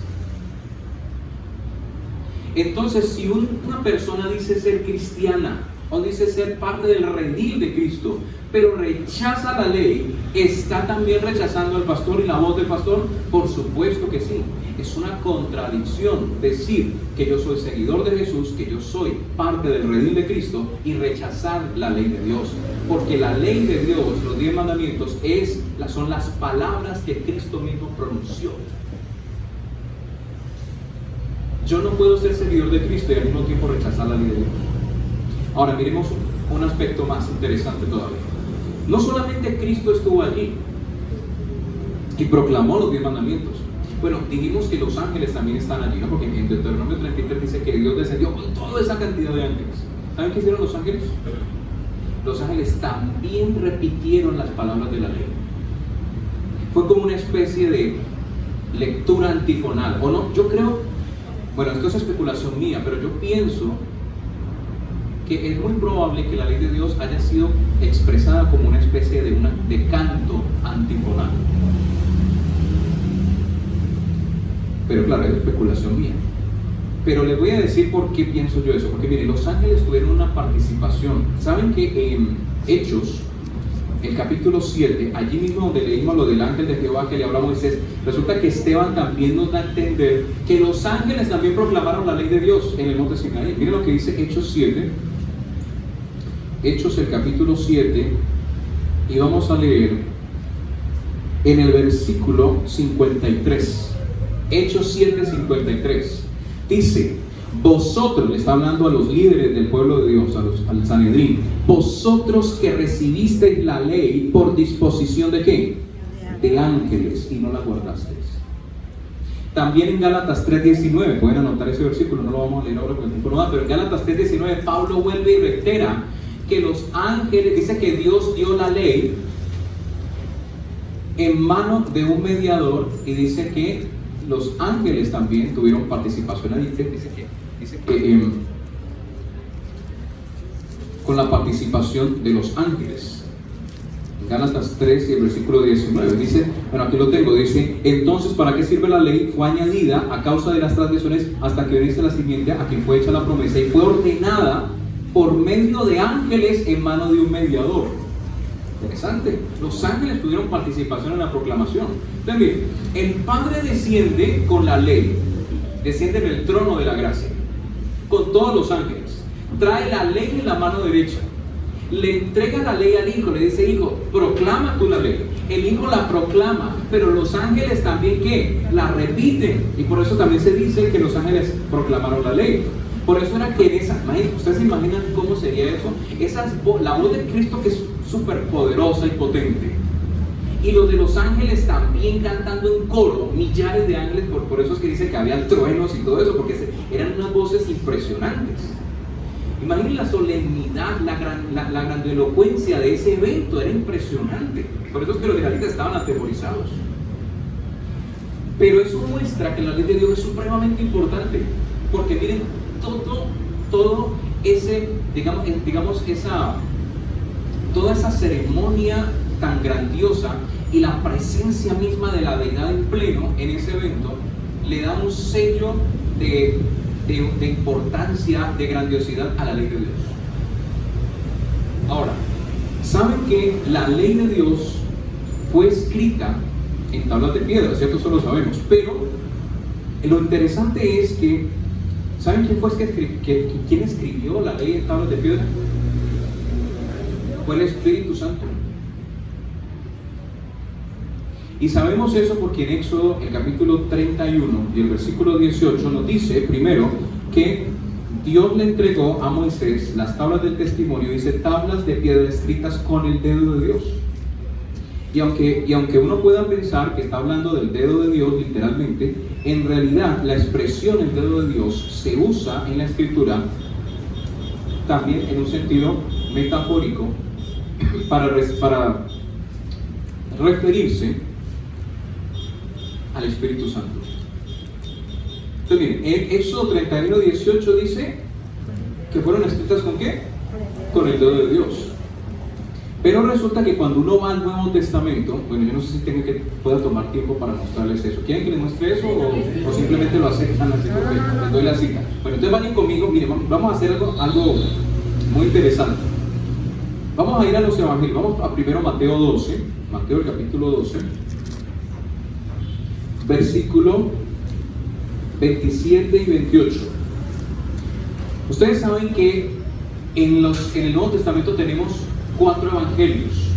Entonces, si una persona dice ser cristiana o dice ser parte del redil de Cristo, pero rechaza la ley, ¿está también rechazando al pastor y la voz del pastor? Por supuesto que sí. Es una contradicción decir que yo soy seguidor de Jesús, que yo soy parte del redil de Cristo y rechazar la ley de Dios. Porque la ley de Dios, los 10 mandamientos, son las palabras que Cristo mismo pronunció. Yo no puedo ser seguidor de Cristo y al mismo tiempo rechazar la ley de Dios. Ahora miremos un aspecto más interesante todavía. No solamente Cristo estuvo allí y proclamó los 10 mandamientos. Bueno, dijimos que los ángeles también están allí, ¿no? Porque en Deuteronomio 33 dice que Dios descendió con toda esa cantidad de ángeles. ¿Saben qué hicieron los ángeles? Los ángeles también repitieron las palabras de la ley. Fue como una especie de lectura antifonal, ¿o no? Yo creo, bueno, esto es especulación mía, pero yo pienso que es muy probable que la ley de Dios haya sido expresada como una especie de canto antifonal. Pero claro, es especulación mía. Pero les voy a decir por qué pienso yo eso. Porque miren, los ángeles tuvieron una participación. ¿Saben que en Hechos, el capítulo 7, allí mismo donde leímos lo del ángel de Jehová que le habló a Moisés, resulta que Esteban también nos da a entender que los ángeles también proclamaron la ley de Dios en el monte Sinaí? Miren lo que dice Hechos 7. Hechos el capítulo 7, y vamos a leer en el versículo 53. Hechos 7:53 dice: vosotros, le está hablando a los líderes del pueblo de Dios, al Sanedrín, vosotros que recibisteis la ley por disposición de ¿qué? De ángeles, y no la guardasteis. También en Gálatas 3:19, pueden anotar ese versículo, no lo vamos a leer ahora porque el tiempo no da, pero en Gálatas 3:19 Pablo vuelve y reitera que los ángeles, dice que Dios dio la ley en mano de un mediador, y dice que los ángeles también tuvieron participación. Dice que con la participación de los ángeles. En Gálatas 3 y el versículo 19 dice, bueno, aquí lo tengo, dice: entonces, ¿para qué sirve la ley? Fue añadida a causa de las transgresiones hasta que viniese la simiente a quien fue hecha la promesa, y fue ordenada por medio de ángeles en mano de un mediador. Interesante. Los ángeles tuvieron participación en la proclamación. Entonces, miren, el Padre desciende con la ley, desciende en el trono de la gracia, con todos los ángeles, trae la ley en la mano derecha, le entrega la ley al Hijo, le dice: Hijo, proclama tú la ley. El Hijo la proclama, pero los ángeles también, ¿qué? La repiten, y por eso también se dice que los ángeles proclamaron la ley. Por eso era que en esa, ¿ustedes se imaginan cómo sería eso? La voz de Cristo, que es súper poderosa y potente, y los de los ángeles también cantando en coro, millares de ángeles, por eso es que dice que había truenos y todo eso, porque eran unas voces impresionantes. Imaginen la solemnidad, la grandilocuencia de ese evento, era impresionante. Por eso es que los israelitas estaban atemorizados. Pero eso muestra que la ley de Dios es supremamente importante, porque miren, todo ese, toda esa ceremonia tan grandiosa y la presencia misma de la deidad en pleno en ese evento le da un sello de importancia, de grandiosidad a la ley de Dios. Ahora, ¿saben que la ley de Dios fue escrita en tablas de piedra? ¿Cierto? Eso lo sabemos. Pero lo interesante es que, ¿saben quién escribió la ley en tablas de piedra? Fue el Espíritu Santo. Y sabemos eso porque en Éxodo, el capítulo 31 y el versículo 18 nos dice primero que Dios le entregó a Moisés las tablas del testimonio, dice tablas de piedra escritas con el dedo de Dios. Y aunque uno pueda pensar que está hablando del dedo de Dios literalmente, en realidad la expresión el dedo de Dios se usa en la escritura también en un sentido metafórico para referirse al Espíritu Santo. Entonces miren, en Éxodo 31, 18 dice que fueron escritas ¿con qué? Con el dedo de Dios. Pero resulta que cuando uno va al Nuevo Testamento, bueno, yo no sé si pueda tomar tiempo para mostrarles eso. ¿Quieren que les muestre eso o simplemente lo aceptan así porque les doy la cita? Bueno, entonces vayan conmigo, miren, vamos a hacer algo muy interesante. Vamos a ir a los evangelios, vamos a primero Mateo 12, Mateo el capítulo 12, versículo 27 y 28. Ustedes saben que en el Nuevo Testamento tenemos 4 evangelios.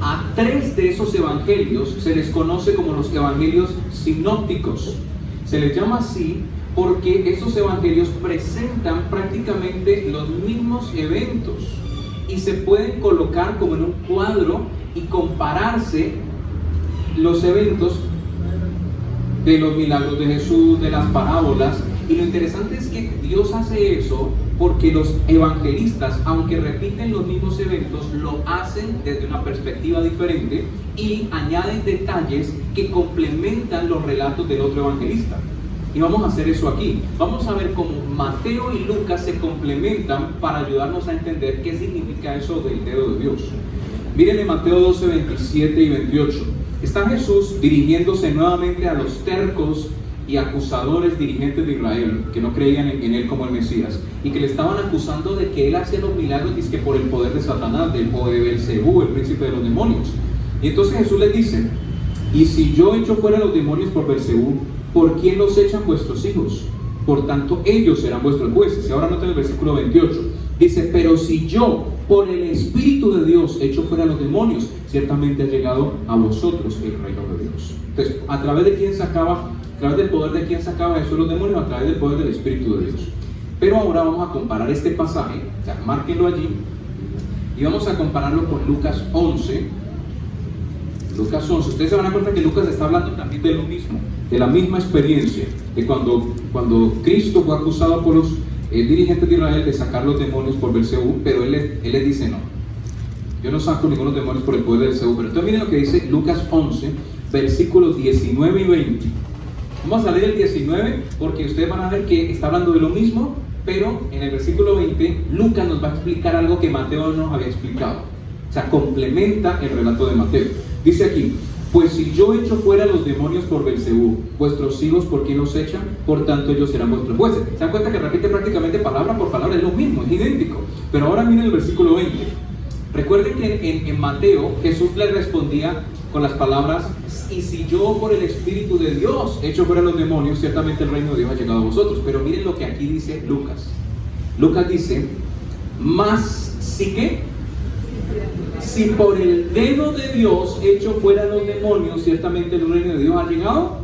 A 3 de esos evangelios se les conoce como los evangelios sinópticos. Se les llama así porque esos evangelios presentan prácticamente los mismos eventos y se pueden colocar como en un cuadro y compararse los eventos de los milagros de Jesús, de las parábolas. Y lo interesante es que Dios hace eso porque los evangelistas, aunque repiten los mismos eventos, lo hacen desde una perspectiva diferente y añaden detalles que complementan los relatos del otro evangelista. Y vamos a hacer eso aquí. Vamos a ver cómo Mateo y Lucas se complementan para ayudarnos a entender qué significa eso del dedo de Dios. Miren en Mateo 12, 27 y 28. Está Jesús dirigiéndose nuevamente a los tercos y acusadores dirigentes de Israel que no creían en él como el Mesías y que le estaban acusando de que él hacía los milagros que por el poder de Satanás o de Belcebú, el príncipe de los demonios. Y entonces Jesús les dice: y si yo echo fuera los demonios por Belcebú, ¿por quién los echan vuestros hijos? Por tanto ellos serán vuestros jueces. Y ahora noten el versículo 28. Dice: pero si yo por el Espíritu de Dios echo fuera los demonios, ciertamente ha llegado a vosotros el reino de Dios. Entonces, ¿a través de quién sacaba? A través del poder de quién sacaba Jesús los demonios, a través del poder del Espíritu de Dios. Pero ahora vamos a comparar este pasaje, o sea, márquenlo allí, y vamos a compararlo con Lucas 11. Lucas 11, ustedes se van a dar cuenta que Lucas está hablando también de lo mismo, de la misma experiencia, de cuando Cristo fue acusado por los dirigentes de Israel de sacar los demonios por Belcebú, pero él les dice: no, yo no saco ningunos demonios por el poder de Belcebú. Pero entonces miren lo que dice Lucas 11, versículos 19 y 20. Vamos a leer el 19 porque ustedes van a ver que está hablando de lo mismo, pero en el versículo 20 Lucas nos va a explicar algo que Mateo no nos había explicado. O sea, complementa el relato de Mateo. Dice aquí: pues si yo echo fuera los demonios por Belcebú, vuestros hijos, ¿por quién los echan? Por tanto ellos serán vuestros jueces. ¿Se dan cuenta que repite prácticamente palabra por palabra? Es lo mismo, es idéntico. Pero ahora miren el versículo 20. Recuerden que en Mateo Jesús le respondía con las palabras: y si yo por el Espíritu de Dios echo fuera los demonios, ciertamente el reino de Dios ha llegado a vosotros. Pero miren lo que aquí dice Lucas. Lucas dice: más si que si por el dedo de Dios echo fuera los demonios, ciertamente el reino de Dios ha llegado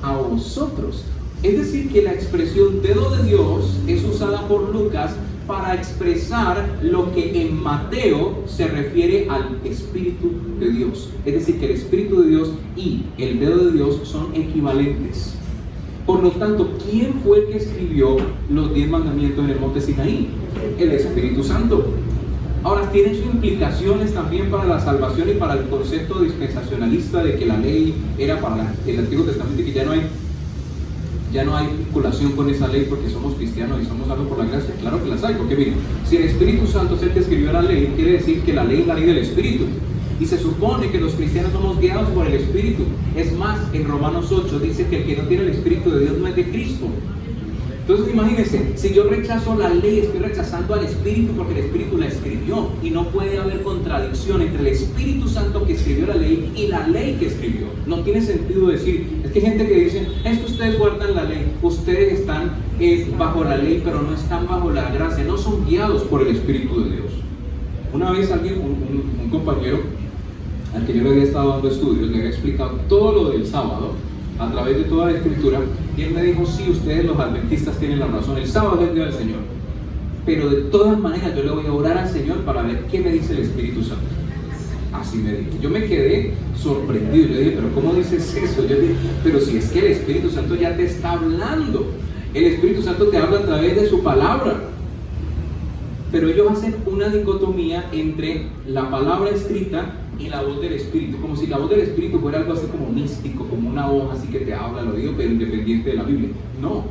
a vosotros. Es decir, que la expresión dedo de Dios es usada por Lucas para expresar lo que en Mateo se refiere al Espíritu de Dios. Es decir, que el Espíritu de Dios y el dedo de Dios son equivalentes. Por lo tanto, ¿quién fue el que escribió los 10 mandamientos en el monte Sinaí? El Espíritu Santo. Ahora, tiene sus implicaciones también para la salvación y para el concepto dispensacionalista de que la ley era para el Antiguo Testamento y que ya no hay vinculación con esa ley porque somos cristianos y somos salvos por la gracia. Claro que las hay, porque miren, si el Espíritu Santo es el que escribió la ley, quiere decir que la ley es la ley del Espíritu. Y se supone que los cristianos somos guiados por el Espíritu. Es más, en Romanos 8 dice que el que no tiene el Espíritu de Dios no es de Cristo. Entonces imagínense, si yo rechazo la ley, estoy rechazando al Espíritu porque el Espíritu la escribió. Y no puede haber contradicción entre el Espíritu Santo que escribió la ley y la ley que escribió. No tiene sentido decir, es que hay gente que dice: es que ustedes guardan la ley, ustedes están bajo la ley, pero no están bajo la gracia, no son guiados por el Espíritu de Dios. Una vez alguien, un compañero al que yo le había estado dando estudios, le había explicado todo lo del sábado a través de toda la Escritura, y él me dijo: sí, ustedes los adventistas tienen la razón, el sábado es el día del Señor, pero de todas maneras yo le voy a orar al Señor para ver qué me dice el Espíritu Santo. Así me dijo. Yo me quedé sorprendido. Yo dije: pero ¿cómo dices eso? Yo dije: pero si es que el Espíritu Santo ya te está hablando, el Espíritu Santo te habla a través de su palabra. Pero ellos hacen una dicotomía entre la palabra escrita y la voz del Espíritu, como si la voz del Espíritu fuera algo así como místico, como una voz así que te habla al oído, pero independiente de la Biblia. No,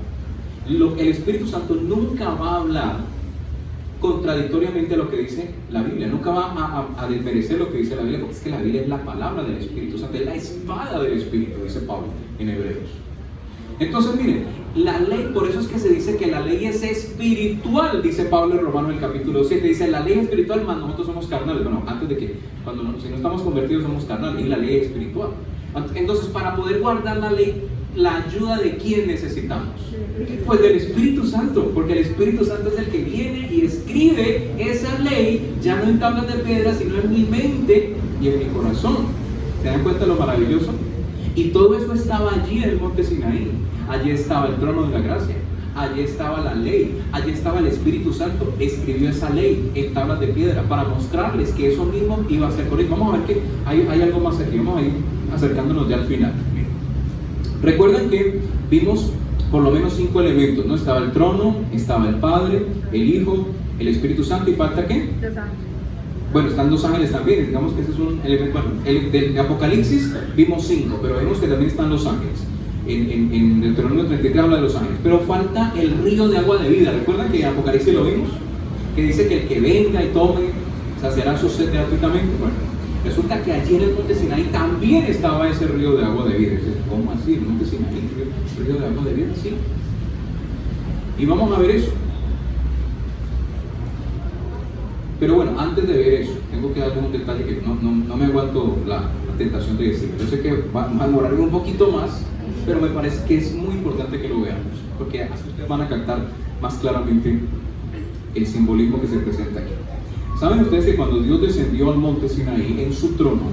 el Espíritu Santo nunca va a hablar contradictoriamente a lo que dice la Biblia, nunca va a desmerecer lo que dice la Biblia, porque es que la Biblia es la palabra del Espíritu Santo, es la espada del Espíritu, dice Pablo en Hebreos. Entonces miren, la ley, por eso es que se dice que la ley es espiritual, dice Pablo en Romanos el capítulo 7, dice: la ley es espiritual, más nosotros somos carnales. Bueno, antes de que, si no estamos convertidos somos carnales, y la ley es espiritual. Entonces, para poder guardar la ley, ¿la ayuda de quién necesitamos? Pues del Espíritu Santo, porque el Espíritu Santo es el que viene y escribe esa ley, ya no en tablas de piedra, sino en mi mente y en mi corazón. ¿Se dan cuenta lo maravilloso? Y todo eso estaba allí en el monte Sinaí. Allí estaba el trono de la gracia, allí estaba la ley, allí estaba el Espíritu Santo. Escribió esa ley en tablas de piedra para mostrarles que eso mismo iba a ser con ellos. Vamos a ver que hay algo más aquí, vamos a ir acercándonos ya al final. Recuerden que vimos por lo menos 5 elementos, ¿no? Estaba el trono, estaba el Padre, el Hijo, el Espíritu Santo, ¿y falta qué? Los ángeles. Bueno, están 2 ángeles también, digamos que ese es un elemento. Bueno, el de Apocalipsis vimos 5, pero vemos que también están los ángeles. En Deuteronomio 33 habla de los ángeles, pero falta el río de agua de vida. ¿Recuerdan que en Apocalipsis lo vimos? Que dice que el que venga y tome saciará su sed gratuitamente. Bueno, resulta que allí en el monte Sinaí también estaba ese río de agua de vida. ¿Cómo así? ¿El monte Sinaí? ¿Río de agua de vida? Sí. Y vamos a ver eso. Pero bueno, antes de ver eso, tengo que darles un detalle que no me aguanto la tentación de decir. Yo sé que va a demorarme un poquito más, pero me parece que es muy importante que lo veamos, porque así ustedes van a captar más claramente el simbolismo que se presenta aquí. ¿Saben ustedes que cuando Dios descendió al monte Sinaí en su trono,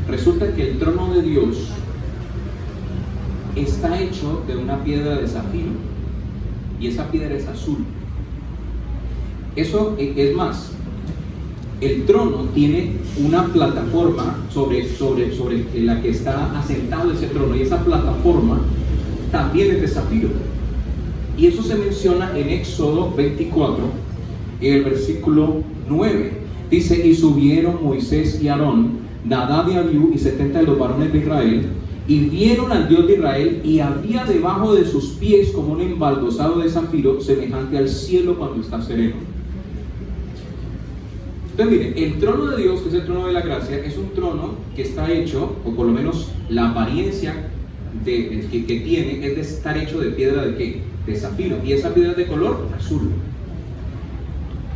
resulta que el trono de Dios está hecho de una piedra de zafiro, y esa piedra es azul? Eso es más, el trono tiene una plataforma sobre la que está asentado ese trono, y esa plataforma también es de zafiro. Y eso se menciona en Éxodo 24, en el versículo 9. Dice: y subieron Moisés y Aarón, Nadab y Abiú y 70 de los varones de Israel, y vieron al Dios de Israel, y había debajo de sus pies como un embaldosado de zafiro, semejante al cielo cuando está sereno. Entonces miren, el trono de Dios, que es el trono de la gracia, es un trono que está hecho, o por lo menos la apariencia que tiene, es de estar hecho de piedra de ¿qué? De zafiro, y esa piedra es de color azul.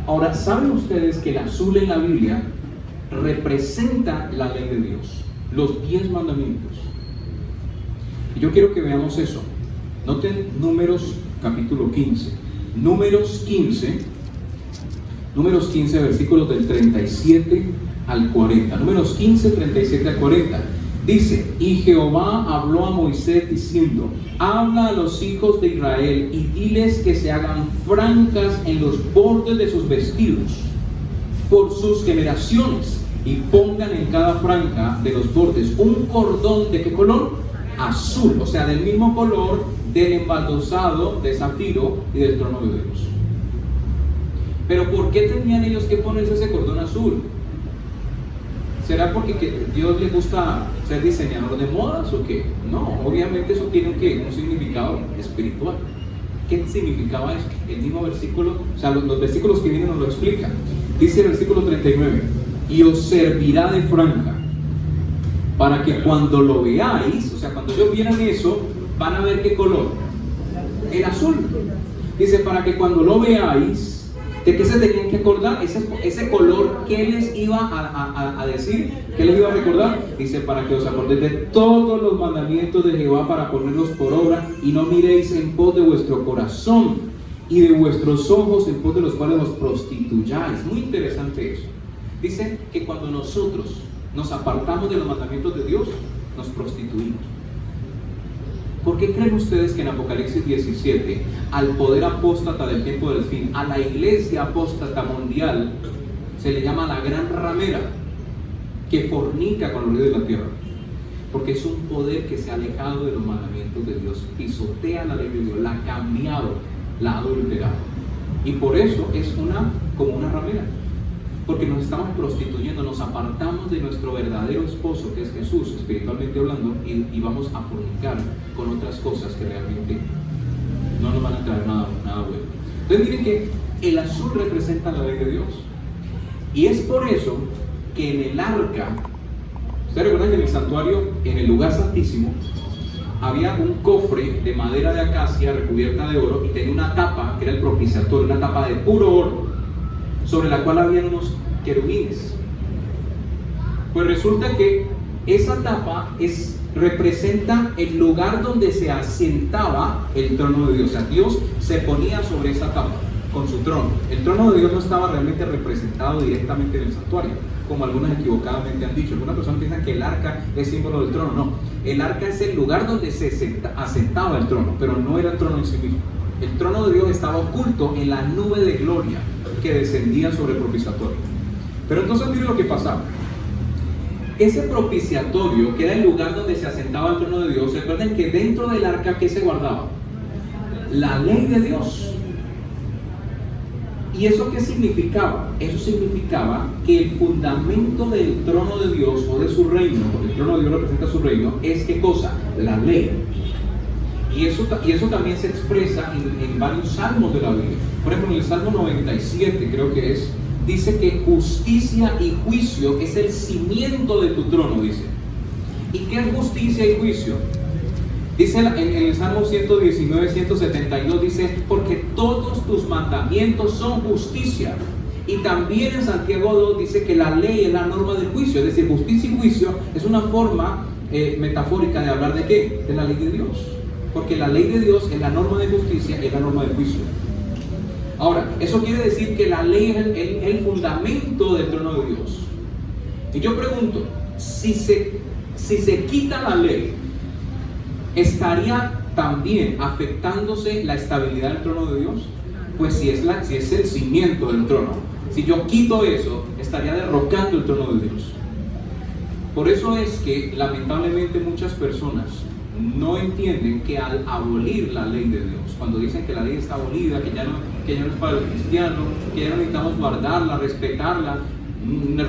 Ahora, ¿saben ustedes que el azul en la Biblia representa la ley de Dios, los 10 mandamientos? Y yo quiero que veamos eso. Noten Números capítulo 15. Números 15, versículos del 37 al 40. Números 15, 37 al 40. Dice: y Jehová habló a Moisés diciendo: habla a los hijos de Israel y diles que se hagan francas en los bordes de sus vestidos por sus generaciones, y pongan en cada franca de los bordes un cordón ¿de qué color? Azul, o sea, del mismo color del embaldosado de zafiro y del trono de Dios. Pero ¿por qué tenían ellos que ponerse ese cordón azul? ¿Será porque Dios les gusta ser diseñador de modas o qué? No, obviamente eso tiene un significado espiritual. ¿Qué significaba eso? El mismo versículo, o sea, los versículos que vienen nos lo explican. Dice el versículo 39: y os servirá de franja, para que cuando lo veáis, o sea, cuando ellos vieran eso, van a ver qué color, el azul. Dice: para que cuando lo veáis, ¿de qué se tenían que acordar? Ese color, ¿qué les iba a decir? ¿Qué les iba a recordar? Dice: para que os acordéis de todos los mandamientos de Jehová, para ponerlos por obra, y no miréis en pos de vuestro corazón y de vuestros ojos en pos de los cuales os prostituyáis. Muy interesante eso. Dice que cuando nosotros nos apartamos de los mandamientos de Dios, nos prostituimos. ¿Por qué creen ustedes que en Apocalipsis 17, al poder apóstata del tiempo del fin, a la iglesia apóstata mundial, se le llama la gran ramera, que fornica con los reyes de la tierra? Porque es un poder que se ha alejado de los mandamientos de Dios, pisotea la ley de Dios, la ha cambiado, la ha adulterado. Y por eso es como una ramera. Porque nos estamos prostituyendo, nos apartamos de nuestro verdadero esposo, que es Jesús, espiritualmente hablando, y vamos a fornicar con otras cosas que realmente no nos van a traer nada bueno. Entonces miren que el azul representa la ley de Dios. Y es por eso que en el arca, ustedes recuerdan que en el santuario, en el lugar santísimo, había un cofre de madera de acacia recubierta de oro, y tenía una tapa, que era el propiciatorio, una tapa de puro oro, sobre la cual había unos querubines. Pues resulta que esa tapa es representa el lugar donde se asentaba el trono de Dios. O sea, Dios se ponía sobre esa tabla con su trono. El trono de Dios no estaba realmente representado directamente en el santuario, como algunos equivocadamente han dicho. Algunas personas piensan que el arca es símbolo del trono. No, el arca es el lugar donde se asentaba el trono, pero no era el trono en sí mismo. El trono de Dios estaba oculto en la nube de gloria que descendía sobre el propiciatorio. Pero entonces miren lo que pasaba. Ese propiciatorio, que era el lugar donde se asentaba el trono de Dios, recuerden que dentro del arca, ¿qué se guardaba? La ley de Dios. ¿Y eso qué significaba? Eso significaba que el fundamento del trono de Dios o de su reino, porque el trono de Dios representa su reino, es ¿qué cosa? La ley. Y eso también se expresa en varios salmos de la Biblia. Por ejemplo, en el Salmo 97, creo que es, dice que justicia y juicio es el cimiento de tu trono, dice. ¿Y qué es justicia y juicio? Dice en el Salmo 119, 172, dice, porque todos tus mandamientos son justicia. Y también en Santiago 2 dice que la ley es la norma del juicio. Es decir, justicia y juicio es una forma metafórica de hablar de ¿qué? De la ley de Dios. Porque la ley de Dios es la norma de justicia y es la norma del juicio. Ahora, eso quiere decir que la ley es el fundamento del trono de Dios. Y yo pregunto, si se quita la ley, ¿estaría también afectándose la estabilidad del trono de Dios? Pues si es el cimiento del trono, si yo quito eso, estaría derrocando el trono de Dios. Por eso es que lamentablemente muchas personas no entienden que al abolir la ley de Dios, cuando dicen que la ley está abolida, que ya no es para el cristiano, que ya no necesitamos guardarla, respetarla,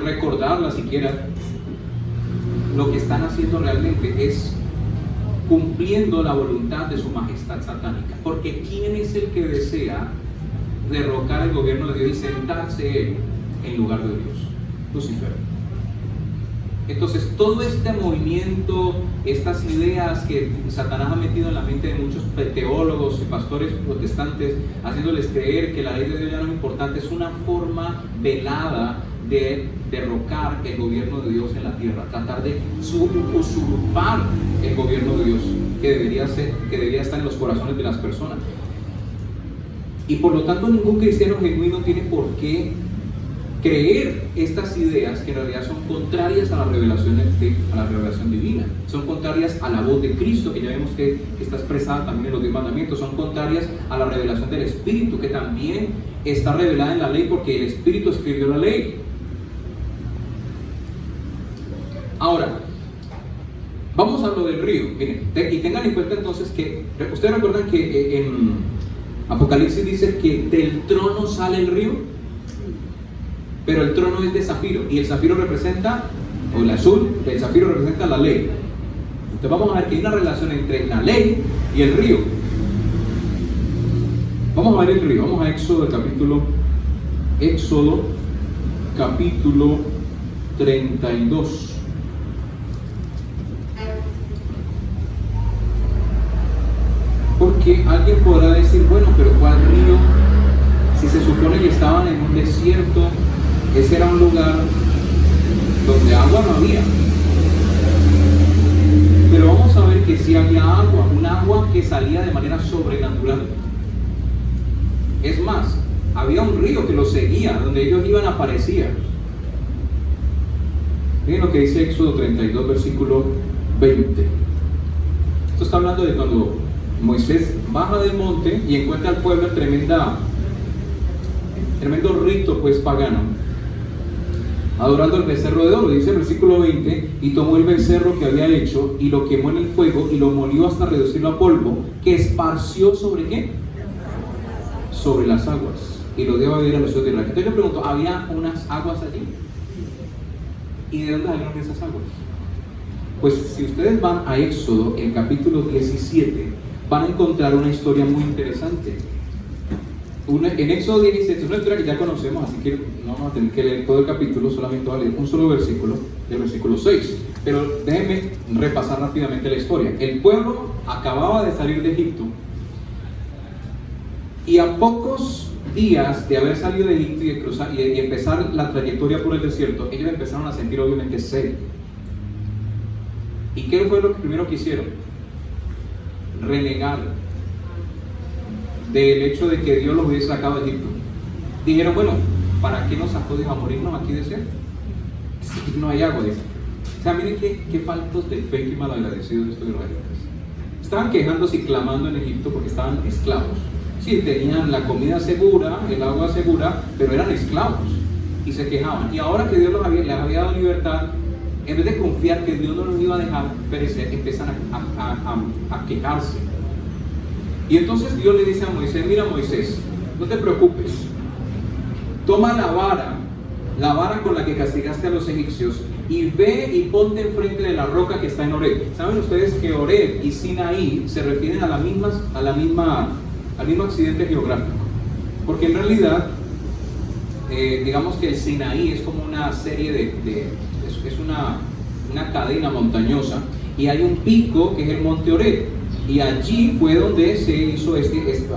recordarla siquiera, lo que están haciendo realmente es cumpliendo la voluntad de su majestad satánica. Porque ¿quién es el que desea derrocar el gobierno de Dios y sentarse él en lugar de Dios? Lucifer. Entonces todo este movimiento, estas ideas que Satanás ha metido en la mente de muchos teólogos y pastores protestantes, haciéndoles creer que la ley de Dios ya no es importante, es una forma velada de derrocar el gobierno de Dios en la tierra, tratar de usurpar el gobierno de Dios que debería estar en los corazones de las personas. Y por lo tanto ningún cristiano genuino tiene por qué creer estas ideas que en realidad son contrarias a la revelación divina, son contrarias a la voz de Cristo, que ya vemos que está expresada también en los 10 mandamientos, son contrarias a la revelación del Espíritu, que también está revelada en la ley, porque el Espíritu escribió la ley. Ahora, vamos a lo del río. Miren, y tengan en cuenta entonces que, ustedes recuerdan que en Apocalipsis dice que del trono sale el río, pero el trono es de zafiro, y el zafiro representa, o el azul, el zafiro representa la ley. Entonces vamos a ver que hay una relación entre la ley y el río. Vamos a ver el río, vamos a Éxodo capítulo 32. Porque alguien podrá decir, bueno, pero ¿cuál río? Si se supone que estaban en un desierto, ese era un lugar donde agua no había. Pero vamos a ver que sí había agua, un agua que salía de manera sobrenatural. Es más, había un río que los seguía, donde ellos iban aparecía. Miren lo que dice Éxodo 32, versículo 20. Esto está hablando de cuando Moisés baja del monte y encuentra al pueblo en tremendo rito pues pagano, adorando el becerro de oro. Dice el versículo 20, y tomó el becerro que había hecho y lo quemó en el fuego y lo molió hasta reducirlo a polvo, que esparció ¿sobre qué? Sobre las aguas, y lo dio a beber a los hijos de Israel. Entonces yo pregunto, ¿había unas aguas allí? ¿Y de dónde salieron esas aguas? Pues si ustedes van a Éxodo, el capítulo 17, van a encontrar una historia muy interesante. En Éxodo 17, es una historia que ya conocemos, así que no vamos a tener que leer todo el capítulo, solamente voy a leer un solo versículo, el versículo 6. Pero déjenme repasar rápidamente la historia. El pueblo acababa de salir de Egipto, y a pocos días de haber salido de Egipto y de cruzar y empezar la trayectoria por el desierto, ellos empezaron a sentir obviamente sed. ¿Y qué fue lo primero que hicieron? Renegar del hecho de que Dios los hubiese sacado de Egipto. Dijeron, bueno, ¿para qué nos sacó Dios a morirnos aquí de sed? Si no hay agua, dice. O sea, miren qué faltos de fe y malagradecidos estos israelitas. Estaban quejándose y clamando en Egipto porque estaban esclavos. Sí, tenían la comida segura, el agua segura, pero eran esclavos y se quejaban. Y ahora que Dios les había dado libertad, en vez de confiar que Dios no los iba a dejar perecer, empiezan a quejarse. Y entonces Dios le dice a Moisés, mira Moisés, no te preocupes, toma la vara con la que castigaste a los egipcios, y ve y ponte enfrente de la roca que está en Horeb. ¿Saben ustedes que Horeb y Sinaí se refieren al mismo accidente geográfico? Porque en realidad, digamos que el Sinaí es como una serie es una cadena montañosa, y hay un pico que es el monte Horeb, y allí fue donde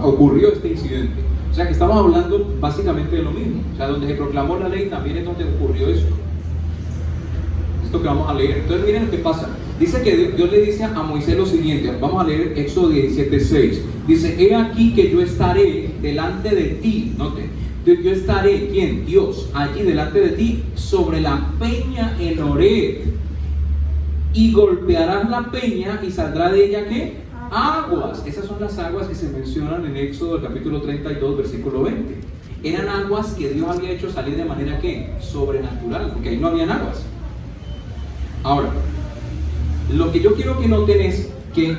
ocurrió este incidente. O sea que estamos hablando básicamente de lo mismo. O sea, donde se proclamó la ley también es donde ocurrió eso. Esto que vamos a leer. Entonces miren lo que pasa. Dice que Dios le dice a Moisés lo siguiente. Vamos a leer Éxodo 17:6. Dice, he aquí que yo estaré delante de ti. Note, yo estaré, ¿quién? Dios, allí delante de ti sobre la peña en Horeb, y golpearás la peña y saldrá de ella ¿qué? Aguas. Esas son las aguas que se mencionan en Éxodo capítulo 32 versículo 20. Eran aguas que Dios había hecho salir de manera ¿qué? Sobrenatural, porque ahí no habían aguas. Ahora, lo que yo quiero que noten es que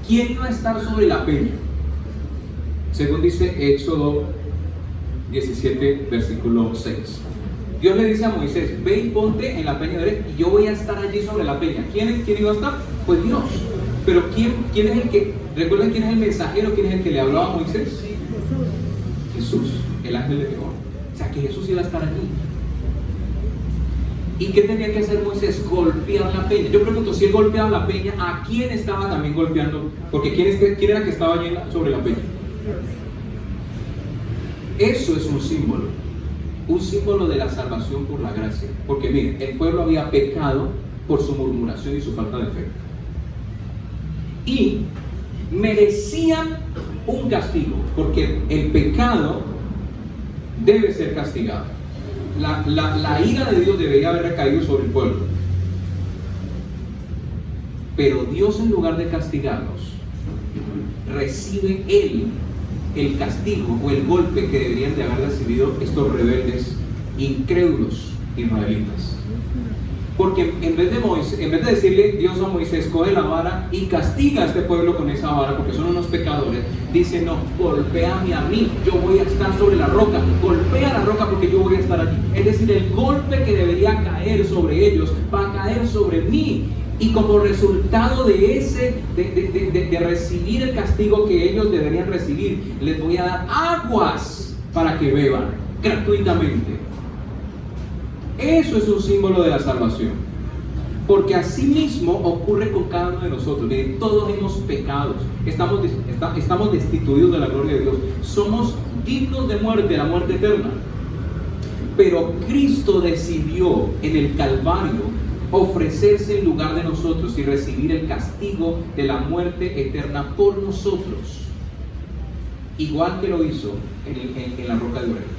¿quién iba a estar sobre la peña? Según dice Éxodo 17 versículo 6. Dios le dice a Moisés, ve y ponte en la peña de Horeb, y yo voy a estar allí sobre la peña. ¿Quién iba a estar? Pues Dios. Pero ¿quién es el que, recuerden quién es el mensajero, quién es el que le hablaba a Moisés? Jesús, el ángel de Jehová. O sea que Jesús iba a estar allí. ¿Y qué tenía que hacer Moisés? Golpear la peña. Yo pregunto, si él golpeaba la peña, ¿a quién estaba también golpeando? Porque ¿quién era que estaba allí sobre la peña? Eso es un símbolo de la salvación por la gracia. Porque miren, el pueblo había pecado por su murmuración y su falta de fe, y merecían un castigo, porque el pecado debe ser castigado. La ira de Dios debería haber recaído sobre el pueblo, pero Dios, en lugar de castigarlos, recibe el castigo o el golpe que deberían de haber recibido estos rebeldes, incrédulos israelitas. Porque en vez de decirle Dios a Moisés, coge la vara y castiga a este pueblo con esa vara porque son unos pecadores, dice, no, golpéame a mí, yo voy a estar sobre la roca, golpea la roca porque yo voy a estar allí. Es decir, el golpe que debería caer sobre ellos va a caer sobre mí, y como resultado de recibir el castigo que ellos deberían recibir, les voy a dar aguas para que beban gratuitamente. Eso es un símbolo de la salvación, porque así mismo ocurre con cada uno de nosotros. Miren, todos hemos pecado, estamos destituidos de la gloria de Dios, somos dignos de muerte, la muerte eterna. Pero Cristo decidió en el Calvario ofrecerse en lugar de nosotros y recibir el castigo de la muerte eterna por nosotros, igual que lo hizo en la roca de Horeb.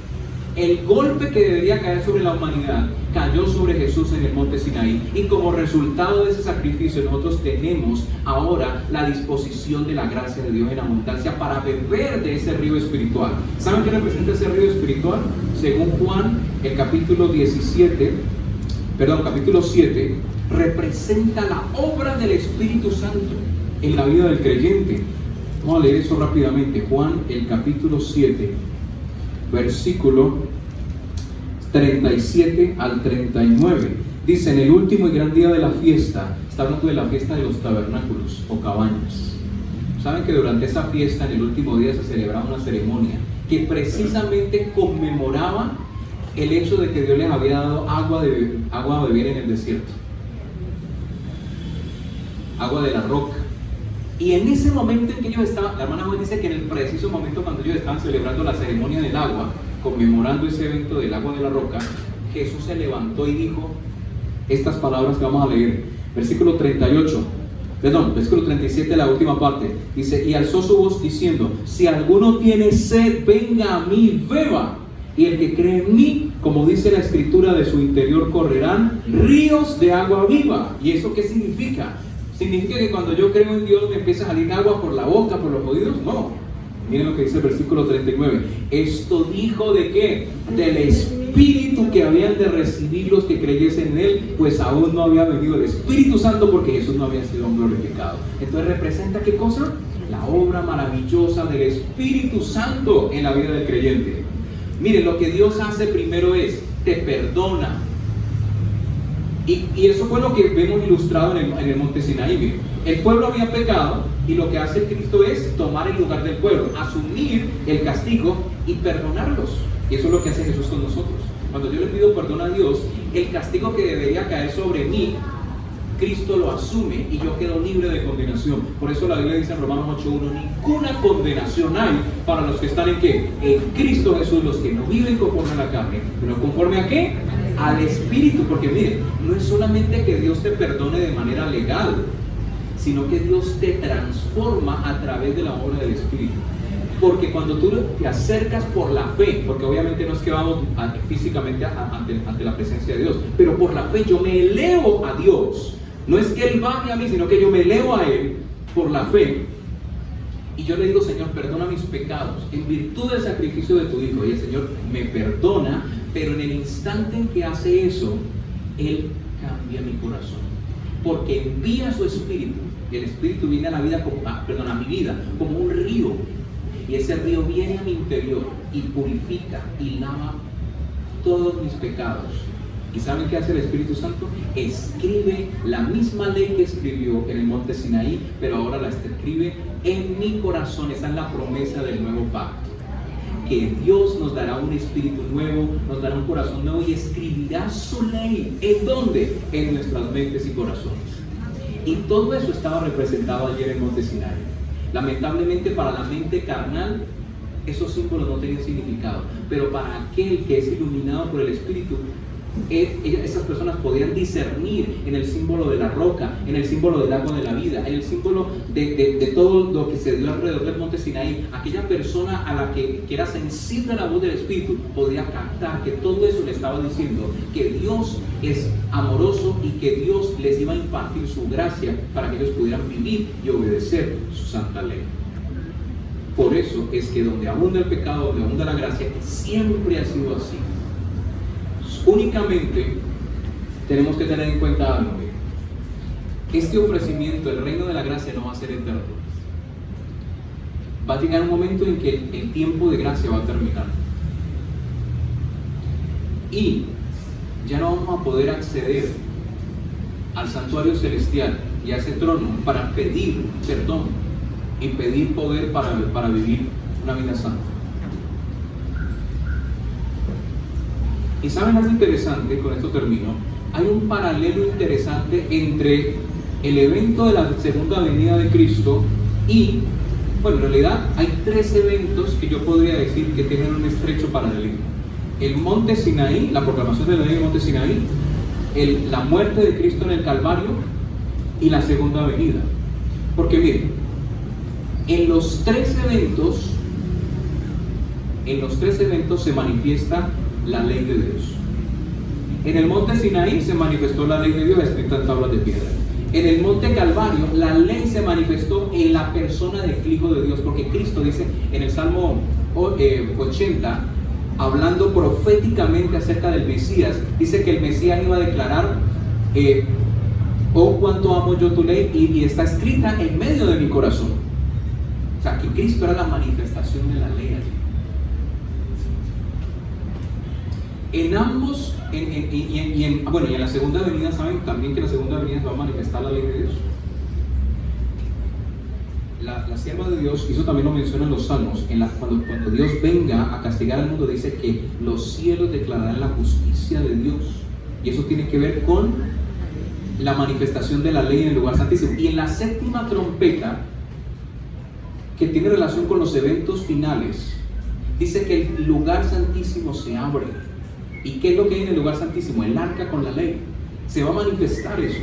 El golpe que debería caer sobre la humanidad cayó sobre Jesús en el monte Sinaí, y como resultado de ese sacrificio nosotros tenemos ahora la disposición de la gracia de Dios en abundancia para beber de ese río espiritual. ¿Saben qué representa ese río espiritual? Según Juan, el capítulo 7, representa la obra del Espíritu Santo en la vida del creyente. Vamos a leer eso rápidamente. Juan, el capítulo 7, versículo 37 al 39. Dice, en el último y gran día de la fiesta, está hablando de la fiesta de los tabernáculos o cabañas. Saben que durante esa fiesta, en el último día, se celebraba una ceremonia que precisamente conmemoraba el hecho de que Dios les había dado agua a beber en el desierto, agua de la roca. Y en ese momento en que ellos estaban, la hermana Juan dice que en el preciso momento cuando ellos estaban celebrando la ceremonia del agua, conmemorando ese evento del agua de la roca, Jesús se levantó y dijo estas palabras que vamos a leer: Versículo 38. Perdón, versículo 37, la última parte. Dice, y alzó su voz diciendo, si alguno tiene sed, venga a mí, beba. Y el que cree en mí, como dice la escritura, de su interior correrán ríos de agua viva. ¿Y eso qué significa? ¿Significa que cuando yo creo en Dios me empieza a salir agua por la boca, por los oídos? No. Miren lo que dice el versículo 39. Esto dijo ¿de qué? Del Espíritu que habían de recibir los que creyesen en Él, pues aún no había venido el Espíritu Santo porque Jesús no había sido glorificado. Entonces representa ¿qué cosa? La obra maravillosa del Espíritu Santo en la vida del creyente. Miren, lo que Dios hace primero es, te perdona. Y eso fue lo que vemos ilustrado en el monte Sinaí. Miren, el pueblo había pecado y lo que hace Cristo es tomar el lugar del pueblo, asumir el castigo y perdonarlos. Y eso es lo que hace Jesús con nosotros. Cuando yo le pido perdón a Dios, el castigo que debería caer sobre mí, Cristo lo asume y yo quedo libre de condenación. Por eso la Biblia dice en Romanos 8:1, ninguna condenación hay para los que están en ¿qué? En Cristo Jesús, los que no viven conforme a la carne, pero conforme a ¿qué? Al Espíritu. Porque miren, no es solamente que Dios te perdone de manera legal, sino que Dios te transforma a través de la obra del Espíritu. Porque cuando tú te acercas por la fe, porque obviamente no es que vamos físicamente ante la presencia de Dios, pero por la fe yo me elevo a Dios. No es que Él baje a mí, sino que yo me elevo a Él por la fe. Y yo le digo, Señor, perdona mis pecados en virtud del sacrificio de tu Hijo. Y el Señor me perdona, pero en el instante en que hace eso, Él cambia mi corazón. Porque envía su Espíritu. Y el Espíritu viene a la vida, a mi vida, como un río. Y ese río viene a mi interior y purifica y lava todos mis pecados. ¿Y saben qué hace el Espíritu Santo? Escribe la misma ley que escribió en el monte Sinaí, pero ahora la escribe en mi corazón. Esa es la promesa del nuevo pacto. Que Dios nos dará un espíritu nuevo, nos dará un corazón nuevo y escribirá su ley. ¿En dónde? En nuestras mentes y corazones. Y todo eso estaba representado ayer en el monte Sinaí. Lamentablemente para la mente carnal esos símbolos no tenían significado, pero para aquel que es iluminado por el Espíritu, esas personas podían discernir en el símbolo de la roca, en el símbolo del agua de la vida, en el símbolo de todo lo que se dio alrededor del monte Sinaí. Aquella persona a la que era sensible a la voz del Espíritu podía captar que todo eso le estaba diciendo que Dios es amoroso y que Dios les iba a impartir su gracia para que ellos pudieran vivir y obedecer su santa ley. Por eso es que donde abunda el pecado, donde abunda la gracia, siempre ha sido así. Únicamente tenemos que tener en cuenta algo. Este ofrecimiento, el reino de la gracia, no va a ser eterno. Va a llegar un momento en que el tiempo de gracia va a terminar. Y ya no vamos a poder acceder al santuario celestial y a ese trono para pedir perdón y pedir poder para vivir una vida santa. Y saben algo interesante, con esto termino, hay un paralelo interesante entre el evento de la segunda venida de Cristo y, bueno, en realidad hay tres eventos que yo podría decir que tienen un estrecho paralelismo. El monte Sinaí, la proclamación de la ley del monte Sinaí, la muerte de Cristo en el Calvario y la segunda venida. Porque miren, en los tres eventos se manifiesta la ley de Dios. En el monte Sinaí se manifestó la ley de Dios escrita en tablas de piedra. En el monte Calvario la ley se manifestó en la persona del Hijo de Dios, porque Cristo dice en el Salmo 80, hablando proféticamente acerca del Mesías, dice que el Mesías iba a declarar oh cuánto amo yo tu ley, y está escrita en medio de mi corazón. O sea, que Cristo era la manifestación de la ley allí. En ambos, y en la segunda venida, ¿saben también que la segunda venida se va a manifestar la ley de Dios? La sierva de Dios, eso también lo menciona en los Salmos, cuando Dios venga a castigar al mundo, dice que los cielos declararán la justicia de Dios. Y eso tiene que ver con la manifestación de la ley en el lugar santísimo. Y en la séptima trompeta, que tiene relación con los eventos finales, dice que el lugar santísimo se abre. ¿Y qué es lo que hay en el lugar santísimo? El arca con la ley. Se va a manifestar eso.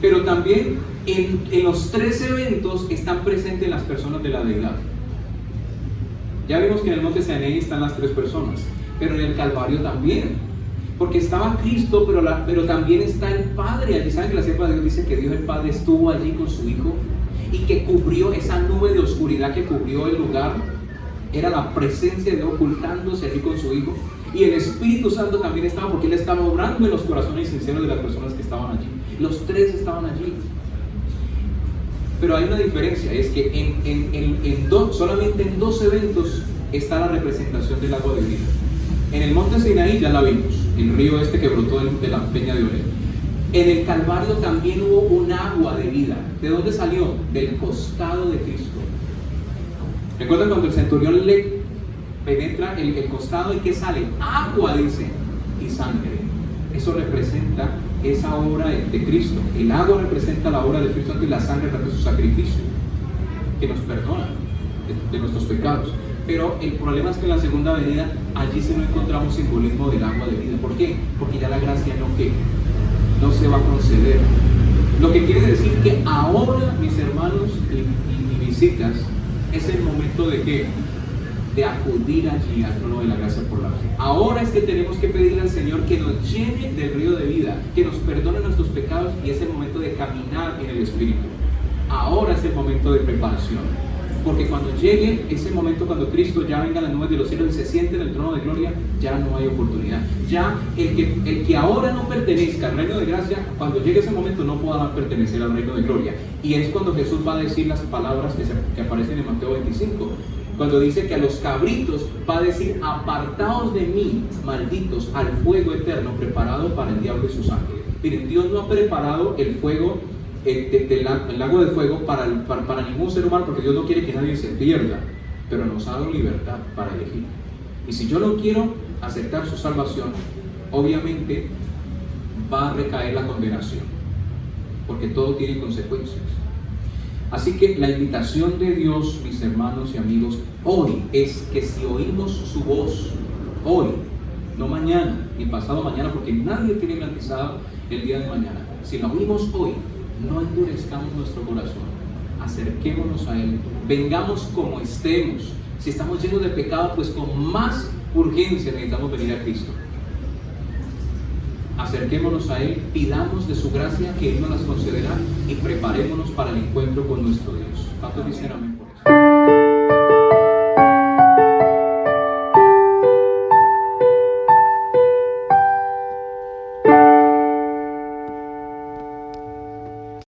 Pero también en los tres eventos están presentes las personas de la deidad. Ya vimos que en el monte Sinaí están las tres personas, pero en el Calvario también, porque estaba Cristo, pero también está el Padre. Allí saben que la sierva de Dios dice que Dios el Padre estuvo allí con su Hijo y que cubrió esa nube de oscuridad que cubrió el lugar. Era la presencia de Dios ocultándose allí con su Hijo. Y el Espíritu Santo también estaba, porque Él estaba obrando en los corazones sinceros de las personas que estaban allí. Los tres estaban allí. Pero hay una diferencia, es que solamente en dos eventos está la representación del agua de vida. En el monte Sinaí ya la vimos, el río este que brotó de la peña de Oreb. En el Calvario también hubo un agua de vida. ¿De dónde salió? Del costado de Cristo. ¿Recuerdan cuando el centurión le penetra el costado y qué sale? Agua, dice, y sangre. Eso representa esa obra de Cristo. El agua representa la obra de Cristo y la sangre representa su sacrificio, que nos perdona de nuestros pecados. Pero el problema es que en la segunda venida, allí sí no encontramos simbolismo del agua de vida. ¿Por qué? Porque ya la gracia no se va a conceder. Lo que quiere decir que ahora, mis hermanos y mis hijas, es el momento de ¿qué? De acudir allí al trono de la gracia por la fe. Ahora es que tenemos que pedirle al Señor que nos llene del río de vida, que nos perdone nuestros pecados, y es el momento de caminar en el Espíritu. Ahora es el momento de preparación. Porque cuando llegue ese momento, cuando Cristo ya venga a las nubes de los cielos y se siente en el trono de gloria, ya no hay oportunidad. Ya el que ahora no pertenezca al reino de gracia, cuando llegue ese momento no podrá pertenecer al reino de gloria. Y es cuando Jesús va a decir las palabras que aparecen en Mateo 25. Cuando dice que a los cabritos va a decir: apartaos de mí, malditos, al fuego eterno preparado para el diablo y sus ángeles. Miren, Dios no ha preparado el fuego, el lago de fuego para ningún ser humano, porque Dios no quiere que nadie se pierda, pero nos ha dado libertad para elegir. Y si yo no quiero aceptar su salvación, obviamente va a recaer la condenación, porque todo tiene consecuencias. Así que la invitación de Dios, mis hermanos y amigos, hoy es que si oímos su voz, hoy, no mañana ni pasado mañana, porque nadie tiene garantizado el día de mañana, si la oímos hoy, no endurezcamos nuestro corazón, acerquémonos a Él, vengamos como estemos. Si estamos llenos de pecado, pues con más urgencia necesitamos venir a Cristo. Acerquémonos a Él, pidamos de su gracia que Él nos las concederá y preparémonos para el encuentro con nuestro Dios. ¿Cuántos dicen amén?